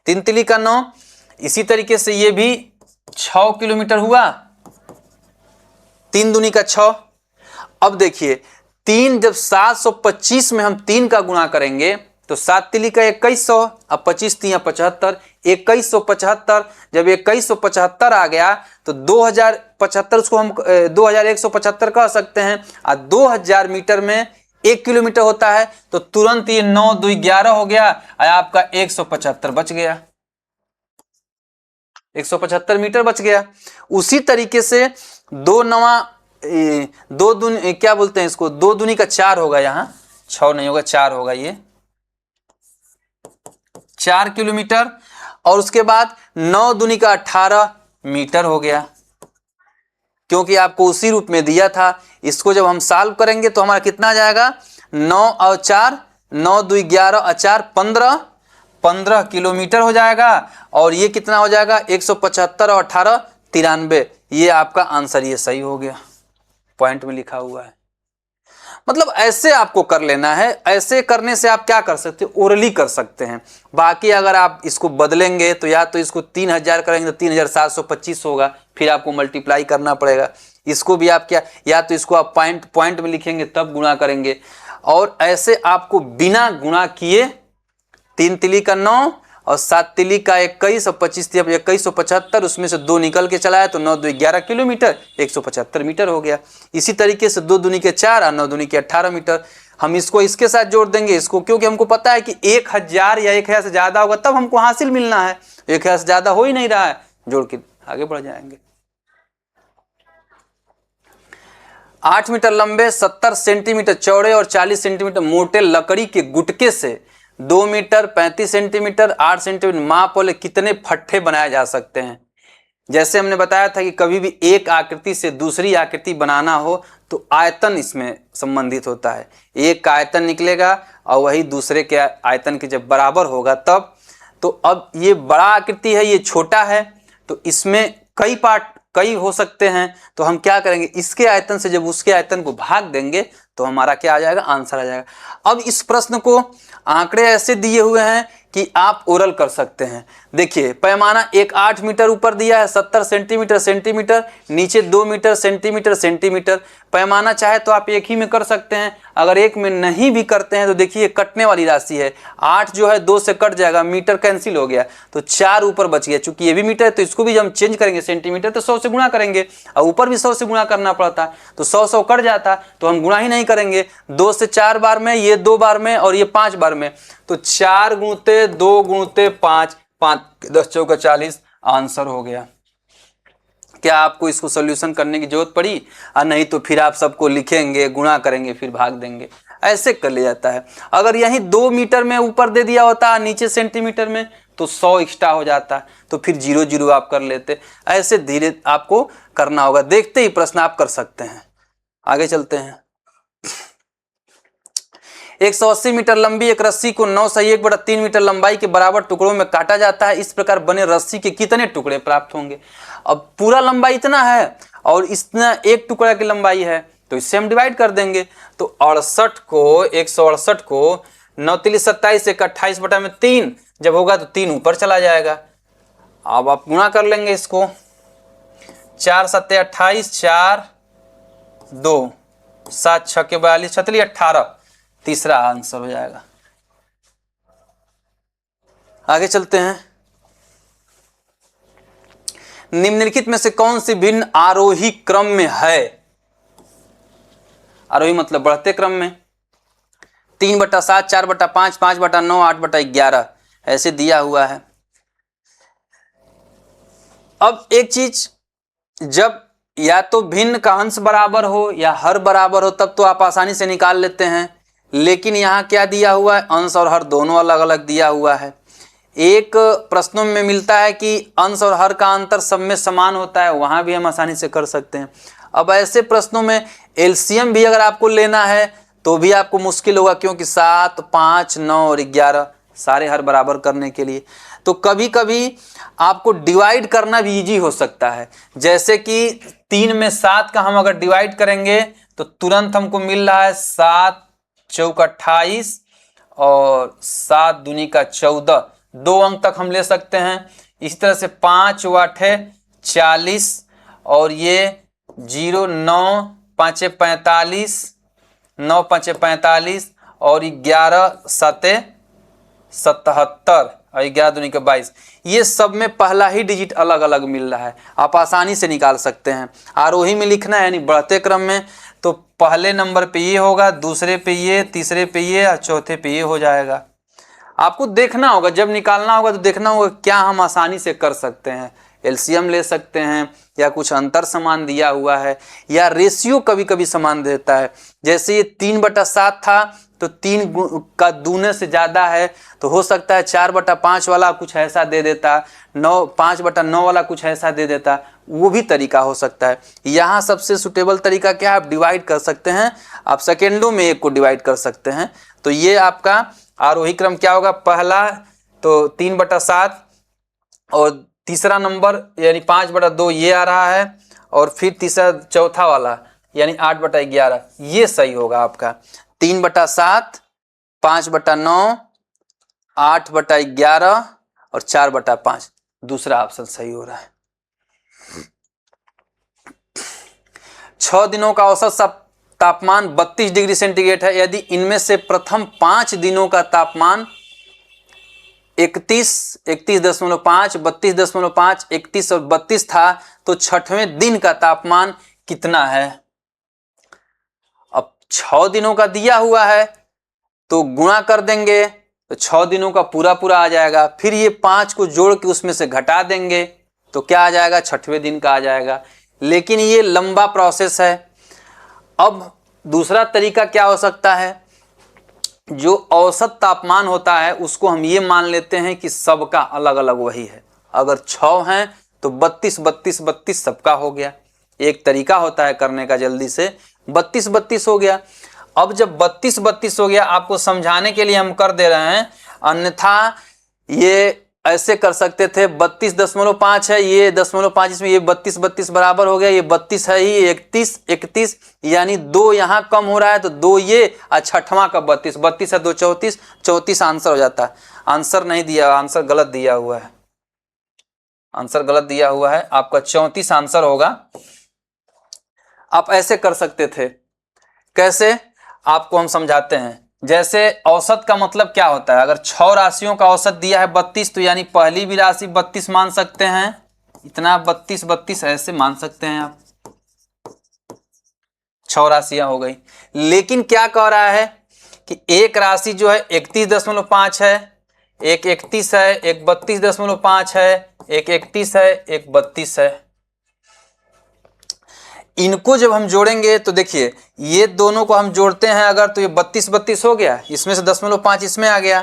[SPEAKER 1] 3 तिली का 9। इसी तरीके से ये भी 6 किलोमीटर हुआ, 3 दूनी का 6। अब देखिए 3 जब 725 में हम 3 का गुणा करेंगे तो 7 तिली का 2100, अब 25 3 75, 2175। जब 2175 आ गया तो 2075 उसको हम 2175 कह सकते हैं। और 2000 मीटर में 1 किलोमीटर होता है तो तुरंत ये 9 2 11 हो गया और आपका 175 बच गया, 175 मीटर बच गया। उसी तरीके से 2 दूनी क्या बोलते हैं इसको, 2 दूनी का 4 होगा, यहाँ 6 नहीं होगा 4 होगा, ये 4 किलोमीटर। और उसके बाद 9 दूनी का 18 मीटर हो गया, क्योंकि आपको उसी रूप में दिया था। इसको जब हम सॉल्व करेंगे तो हमारा कितना आ जाएगा 9 और 4, 9 2 11 और 4 15 किलोमीटर हो जाएगा। और ये कितना हो जाएगा 175 और 18 93। ये आपका आंसर ये सही हो गया, पॉइंट में लिखा हुआ है। मतलब ऐसे आपको कर लेना है। ऐसे करने से आप क्या कर सकते हो, ओरली कर सकते हैं। बाकी अगर आप इसको बदलेंगे तो या तो इसको 3000 करेंगे तो 3725 होगा, फिर आपको मल्टीप्लाई करना पड़ेगा। इसको भी आप क्या, या तो इसको आप पॉइंट में लिखेंगे तब गुणा करेंगे। और ऐसे आपको बिना गुणा किए 3 तिली का 9 और 7 तिली का 21 और 25 2175, उसमें से 2 निकल के चला है तो 9 2 11 किलोमीटर, 175 मीटर हो गया। इसी तरीके से 2 दूनी के 4 और 9 दूनी के 18 मीटर। हम इसको इसके साथ जोड़ देंगे इसको, क्योंकि हमको पता है कि 1000 या 1000 से ज्यादा होगा तब हमको हासिल मिलना है। 1000 से ज्यादा हो ही नहीं रहा है, जोड़ के आगे बढ़ जाएंगे। 8 मीटर लंबे, 70 सेंटीमीटर चौड़े और 40 सेंटीमीटर मोटे लकड़ी के गुटके से 2 मीटर 35 सेंटीमीटर 8 सेंटीमीटर माप वाले कितने फट्टे बनाए जा सकते हैं? जैसे हमने बताया था कि कभी भी एक आकृति से दूसरी आकृति बनाना हो तो आयतन इसमें संबंधित होता है। एक का आयतन निकलेगा और वही दूसरे के आयतन के जब बराबर होगा तब। तो अब ये बड़ा आकृति है, ये छोटा है, तो इसमें कई हो सकते हैं। तो हम क्या करेंगे, इसके आयतन से जब उसके आयतन को भाग देंगे तो हमारा क्या आ जाएगा, आंसर आ जाएगा। अब इस प्रश्न को आंकड़े ऐसे दिए हुए हैं कि आप ओरल कर सकते हैं। देखिए पैमाना एक 8 मीटर ऊपर दिया है 70 सेंटीमीटर, नीचे 2 मीटर सेंटीमीटर। पैमाना चाहे तो आप एक ही में कर सकते हैं, अगर एक में नहीं भी करते हैं तो देखिए कटने वाली राशि है। 8 जो है 2 से कट जाएगा, मीटर कैंसिल हो गया तो 4 ऊपर बच गया। चूंकि ये भी मीटर है तो इसको भी जब हम चेंज करेंगे सेंटीमीटर तो 100 से गुणा करेंगे, और ऊपर भी 100 से गुणा करना पड़ता है तो 100 कट जाता तो हम गुणा ही नहीं करेंगे। 2 से 4 बार में, ये 2 बार में और ये 5 बार में, तो 4 गुणते 2 गुणते 5, 5 10 चौका 40 आंसर हो गया। क्या आपको इसको सॉल्यूशन करने की जरूरत पड़ी? और नहीं तो फिर आप सबको लिखेंगे, गुणा करेंगे, फिर भाग देंगे, ऐसे कर लिया जाता है। अगर यहीं 2 मीटर में ऊपर दे दिया होता नीचे सेंटीमीटर में तो 100 एक्स्ट्रा हो जाता, तो फिर 0 0 आप कर लेते। ऐसे धीरे आपको करना होगा, देखते ही प्रश्न आप कर सकते हैं। आगे चलते हैं। 180 मीटर लंबी एक रस्सी को 9 से 1/3 मीटर लंबाई के बराबर टुकड़ों में काटा जाता है। इस प्रकार बने रस्सी के कितने टुकड़े प्राप्त होंगे? अब पूरा लंबाई इतना है और इतना एक टुकड़ा की लंबाई है तो इससे हम डिवाइड कर देंगे। तो 168 को 9 तिली 27 एक 28/3 जब होगा तो 3 ऊपर चला जाएगा। अब आप गुणा कर लेंगे इसको, 4 7 28, 4 2 7 6 के 42, 18, तीसरा आंसर हो जाएगा। आगे चलते हैं। निम्नलिखित में से कौन सी भिन्न आरोही क्रम में है? आरोही मतलब बढ़ते क्रम में। 3/7, 4/5, 5/9, 8/11 ऐसे दिया हुआ है। अब एक चीज, जब या तो भिन्न का अंश बराबर हो या हर बराबर हो तब तो आप आसानी से निकाल लेते हैं, लेकिन यहाँ क्या दिया हुआ है? अंश और हर दोनों अलग अलग दिया हुआ है। एक प्रश्नों में मिलता है कि अंश और हर का अंतर सब में समान होता है, वहां भी हम आसानी से कर सकते हैं। अब ऐसे प्रश्नों में एलसीएम भी अगर आपको लेना है तो भी आपको मुश्किल होगा, क्योंकि 7, 5, 9 और 11 सारे हर बराबर करने के लिए। तो कभी कभी आपको डिवाइड करना भी इजी हो सकता है। जैसे कि 3 में 7 का हम अगर डिवाइड करेंगे तो तुरंत हमको मिल रहा है 7 चौक 28 और 7 दूनी का 14, 2 अंक तक हम ले सकते हैं। इस तरह से 5 8 40 और ये 0 9 5 45, 9 5 45 और 11 7 77 और 11 दूनी का 22, ये सब में पहला ही डिजिट अलग अलग मिल रहा है, आप आसानी से निकाल सकते हैं। आरोही में लिखना है यानी बढ़ते क्रम में, तो पहले नंबर पे ये होगा, दूसरे पे ये, तीसरे पे ये और चौथे पे ये हो जाएगा। आपको देखना होगा, जब निकालना होगा तो देखना होगा क्या हम आसानी से कर सकते हैं। एलसीएम ले सकते हैं या कुछ अंतर समान दिया हुआ है या रेशियो कभी कभी समान देता है। जैसे ये 3/7 था तो 3 का दूने से ज्यादा है, तो हो सकता है 4/5 वाला कुछ ऐसा दे देता, 5/9 वाला कुछ ऐसा दे देता, वो भी तरीका हो सकता है। यहाँ सबसे सुटेबल तरीका क्या है? आप डिवाइड कर सकते हैं, आप सेकेंडों में एक को डिवाइड कर सकते हैं। तो ये आपका आरोही क्रम क्या होगा? पहला तो 3/7 और तीसरा नंबर यानी 5/2 ये आ रहा है, और फिर तीसरा चौथा वाला यानी 8/11, ये सही होगा आपका। 3/7, 5/9, 8/11 और 4/5, दूसरा ऑप्शन सही हो रहा है। 6 दिनों का औसत तापमान 32 डिग्री सेंटीग्रेड है। यदि इनमें से प्रथम 5 दिनों का तापमान 31, 31.5, 32.5, 31 और 32 था, तो छठवें दिन का तापमान कितना है? अब 6 दिनों का दिया हुआ है तो गुणा कर देंगे तो 6 दिनों का पूरा पूरा आ जाएगा, फिर ये 5 को जोड़ के उसमें से घटा देंगे तो क्या आ जाएगा? छठवें दिन का आ जाएगा। लेकिन ये लंबा प्रोसेस है। अब दूसरा तरीका क्या हो सकता है? जो औसत तापमान होता है उसको हम ये मान लेते हैं कि सबका अलग अलग वही है। अगर 6 हैं तो 32 32 32 सबका हो गया। एक तरीका होता है करने का, जल्दी से 32 32 हो गया। अब जब 32 32 हो गया, आपको समझाने के लिए हम कर दे रहे हैं, अन्यथा ये ऐसे कर सकते थे 32.5 है, ये 0.5 इसमें, ये 32 32 बराबर हो गया, ये 32 है ही, 31 31 यानी 2 यहाँ कम हो रहा है तो 2 ये, और छठवां का 32 32 है 2 34 34 आंसर हो जाता है। आंसर नहीं दिया, आंसर गलत दिया हुआ है, आंसर गलत दिया हुआ है, आपका 34 आंसर होगा। आप ऐसे कर सकते थे, कैसे आपको हम समझाते हैं। जैसे औसत का मतलब क्या होता है? अगर 6 राशियों का औसत दिया है 32, तो यानी पहली भी राशि 32 मान सकते हैं, इतना 32 32 ऐसे मान सकते हैं आप, 6 राशियां हो गई। लेकिन क्या कह रहा है कि एक राशि जो है 31.5 है, एक 31 है, एक 32.5 है, एक 31 है, एक 32 है। इनको जब हम जोड़ेंगे तो देखिए, ये दोनों को हम जोड़ते हैं अगर, तो ये 32 32 हो गया, इसमें से 0.5 इसमें आ गया,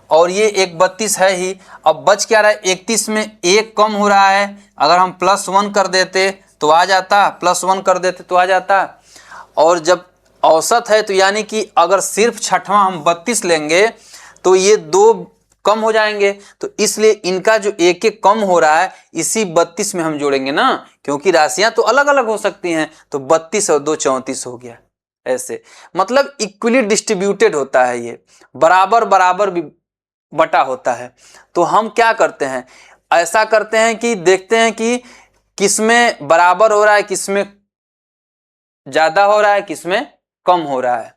[SPEAKER 1] और ये एक 32 है ही। अब बच क्या रहा है? 31 में एक कम हो रहा है, अगर हम +1 कर देते तो आ जाता, +1 कर देते तो आ जाता। और जब औसत है तो यानी कि अगर सिर्फ छठवां हम 32 लेंगे तो ये 2 कम हो जाएंगे, तो इसलिए इनका जो एक एक कम हो रहा है इसी 32 में हम जोड़ेंगे ना, क्योंकि राशियां तो अलग अलग हो सकती हैं। तो 32 और 2 34 हो गया। ऐसे मतलब इक्वली डिस्ट्रीब्यूटेड होता है, ये बराबर बराबर बटा होता है। तो हम क्या करते हैं? ऐसा करते हैं कि देखते हैं कि किसमें बराबर हो रहा है, किसमें ज्यादा हो रहा है, किसमें कम हो रहा है।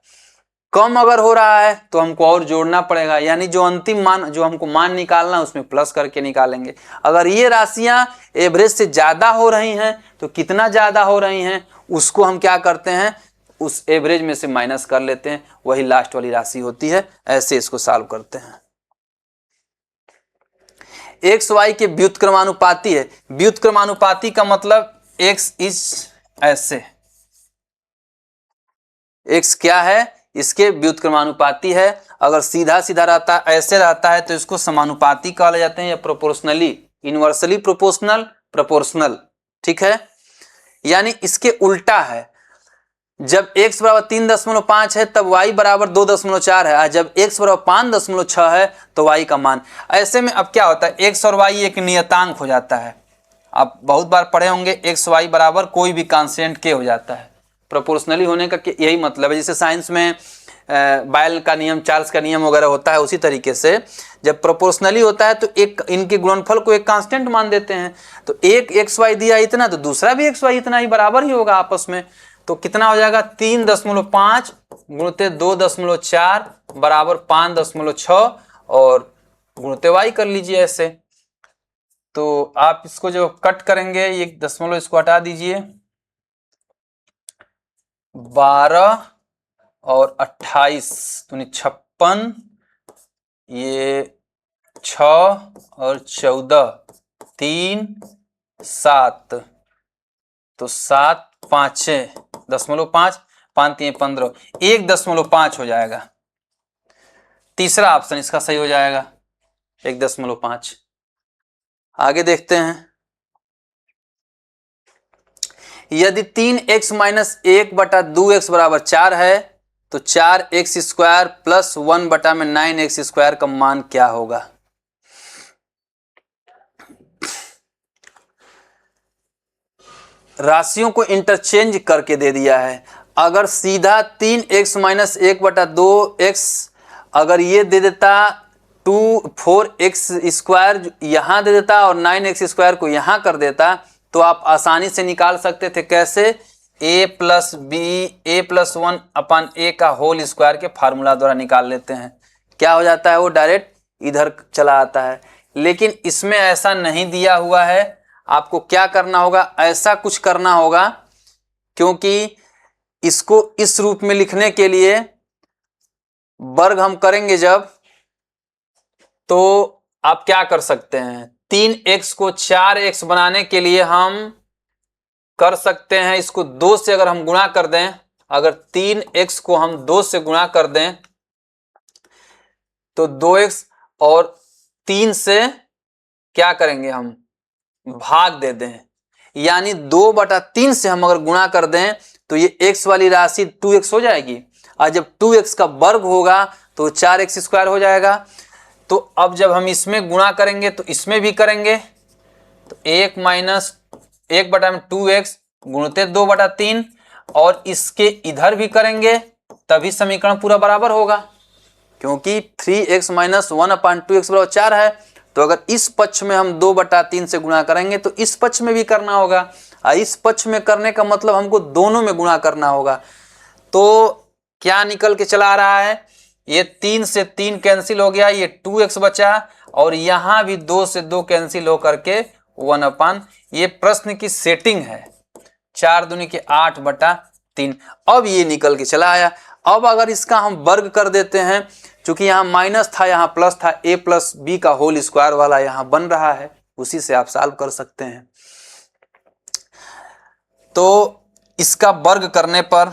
[SPEAKER 1] कम अगर हो रहा है तो हमको और जोड़ना पड़ेगा, यानी जो अंतिम मान, जो हमको मान निकालना है उसमें प्लस करके निकालेंगे। अगर ये राशियां एवरेज से ज्यादा हो रही हैं तो कितना ज्यादा हो रही हैं उसको हम क्या करते हैं, उस एवरेज में से माइनस कर लेते हैं, वही लास्ट वाली राशि होती है। ऐसे इसको सॉल्व करते हैं। एक्स वाई के व्युत्क्रमानुपाती है। व्युत्क्रमानुपाती का मतलब एक्स इज ऐसे, एक्स क्या है, इसके व्युत्क्रमानुपाती है। अगर सीधा सीधा रहता, ऐसे रहता है तो इसको समानुपाती कहा जाते हैं, या प्रोपोर्शनली, इनवर्सली प्रोपोर्शनल, प्रोपोर्शनल, ठीक है। यानी इसके उल्टा है, जब x बराबर 3.5 है तब y बराबर 2.4 है, और जब x बराबर 5.6 है तो y का मान। ऐसे में अब क्या होता है, x और y एक नियतांक हो जाता है। आप बहुत बार पढ़े होंगे, x y बराबर कोई भी कांस्टेंट के हो जाता है। प्रोपोर्शनली होने का यही मतलब है, जैसे साइंस में बायल का नियम, चार्ल्स का नियम वगैरह होता है, उसी तरीके से जब प्रोपोर्शनली होता है तो एक इनके गुणनफल को एक कांस्टेंट मान देते हैं। तो एक एक्स वाई दिया इतना तो दूसरा भी एक्स वाई इतना ही, बराबर ही होगा आपस में। तो कितना हो जाएगा, 3.5 गुणित 2.4 बराबर 5.6, और गुणित वाई कर लीजिए ऐसे। तो आप इसको जो कट करेंगे, ये दशमलव इसको हटा दीजिए, 12 और 28 तो 56, ये 6 और 14, 3 7, तो 7 5 6.5, 5 3 15, 1.5 हो जाएगा। तीसरा ऑप्शन इसका सही हो जाएगा, 1.5। आगे देखते हैं, यदि 3x माइनस 1/2x बराबर 4 है तो 4x square plus 1/9x square का मान क्या होगा। राशियों को इंटरचेंज करके दे दिया है। अगर सीधा 3x माइनस 1/2x अगर ये दे देता, 4x स्क्वायर यहाँ दे देता और 9x स्क्वायर को यहाँ कर देता, तो आप आसानी से निकाल सकते थे। कैसे, a plus b, a plus 1/a का होल स्क्वायर के फार्मूला द्वारा निकाल लेते हैं। क्या हो जाता है, वो डायरेक्ट इधर चला आता है। लेकिन इसमें ऐसा नहीं दिया हुआ है, आपको क्या करना होगा, ऐसा कुछ करना होगा, क्योंकि इसको इस रूप में लिखने के लिए वर्ग हम करेंगे जब, तो आप क्या कर सकते हैं, 3x को 4x बनाने के लिए हम कर सकते हैं, इसको 2 से अगर हम गुणा कर दें, अगर 3x को हम 2 से गुणा कर दें तो 2x, और 3 से क्या करेंगे, हम भाग दे दें, यानी 2/3 से हम अगर गुणा कर दें तो ये x वाली राशि 2x हो जाएगी, और जब 2x का वर्ग होगा तो 4x स्क्वायर हो जाएगा। तो अब जब हम इसमें गुणा करेंगे तो इसमें भी करेंगे, तो 1 माइनस 1/2x गुणित 2/3, और इसके इधर भी करेंगे तभी समीकरण पूरा बराबर होगा, क्योंकि 3x माइनस 1/2x बराबर 4 है। तो अगर इस पक्ष में हम 2/3 से गुणा करेंगे तो इस पक्ष में भी करना होगा, और इस पक्ष में करने का मतलब हमको दोनों में गुणा करना होगा। तो क्या निकल के चला रहा है, ये 3 से 3 कैंसिल हो गया, ये 2x बचा, और यहां भी 2 से 2 कैंसिल हो करके 1/, ये प्रश्न की सेटिंग है, 4 दूनी के 8/3। अब ये निकल के चला आया। अब अगर इसका हम वर्ग कर देते हैं, चूंकि यहाँ माइनस था यहाँ प्लस था, a प्लस बी का होल स्क्वायर वाला यहाँ बन रहा है, उसी से आप सॉल्व कर सकते हैं। तो इसका वर्ग करने पर,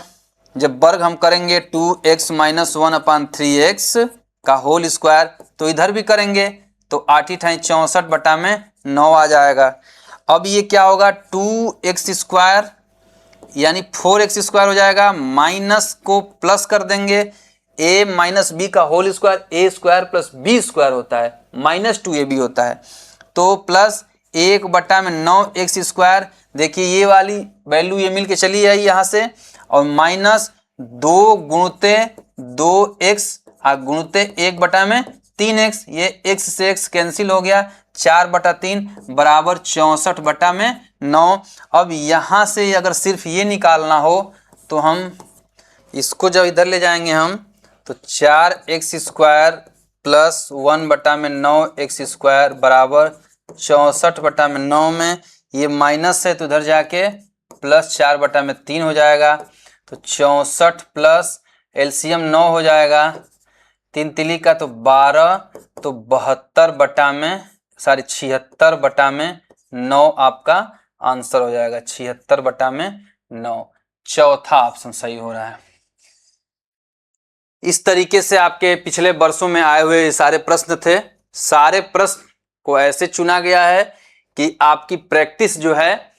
[SPEAKER 1] जब वर्ग हम करेंगे 2x माइनस 1/3x का होल स्क्वायर, तो इधर भी करेंगे तो 8 × 64/9 आ जाएगा। अब ये क्या होगा, 2x स्क्वायर यानी 4x स्क्वायर हो जाएगा, माइनस को प्लस कर देंगे, a माइनस बी का whole square, a square plus b square होता है, माइनस 2ab होता है, तो प्लस 1/9x स्क्वायर। देखिए ये वाली वैल्यू ये मिल के चली आई यहाँ से, और माइनस 2 गुणते 2x गुणते 1/3x, ये x से x कैंसिल हो गया, 4/3 बराबर 64/9 9। अब यहाँ से अगर सिर्फ ये निकालना हो तो हम इसको जब इधर ले जाएंगे हम तो 4x² प्लस 1/9x² बराबर 64/9 में ये माइनस है तो इधर जाके प्लस 4/3 हो जाएगा। तो 64 प्लस एलसीएम 9 हो जाएगा, 3 तिली का तो 12, तो 76/9 आपका आंसर हो जाएगा। 76/9 चौथा ऑप्शन सही हो रहा है। इस तरीके से आपके पिछले वर्षों में आए हुए सारे प्रश्न थे। सारे प्रश्न को ऐसे चुना गया है कि आपकी प्रैक्टिस जो है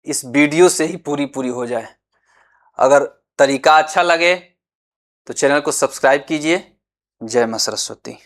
[SPEAKER 1] इस वीडियो से ही पूरी हो जाए। अगर तरीका अच्छा लगे तो चैनल को सब्सक्राइब कीजिए। जय मां सरस्वती।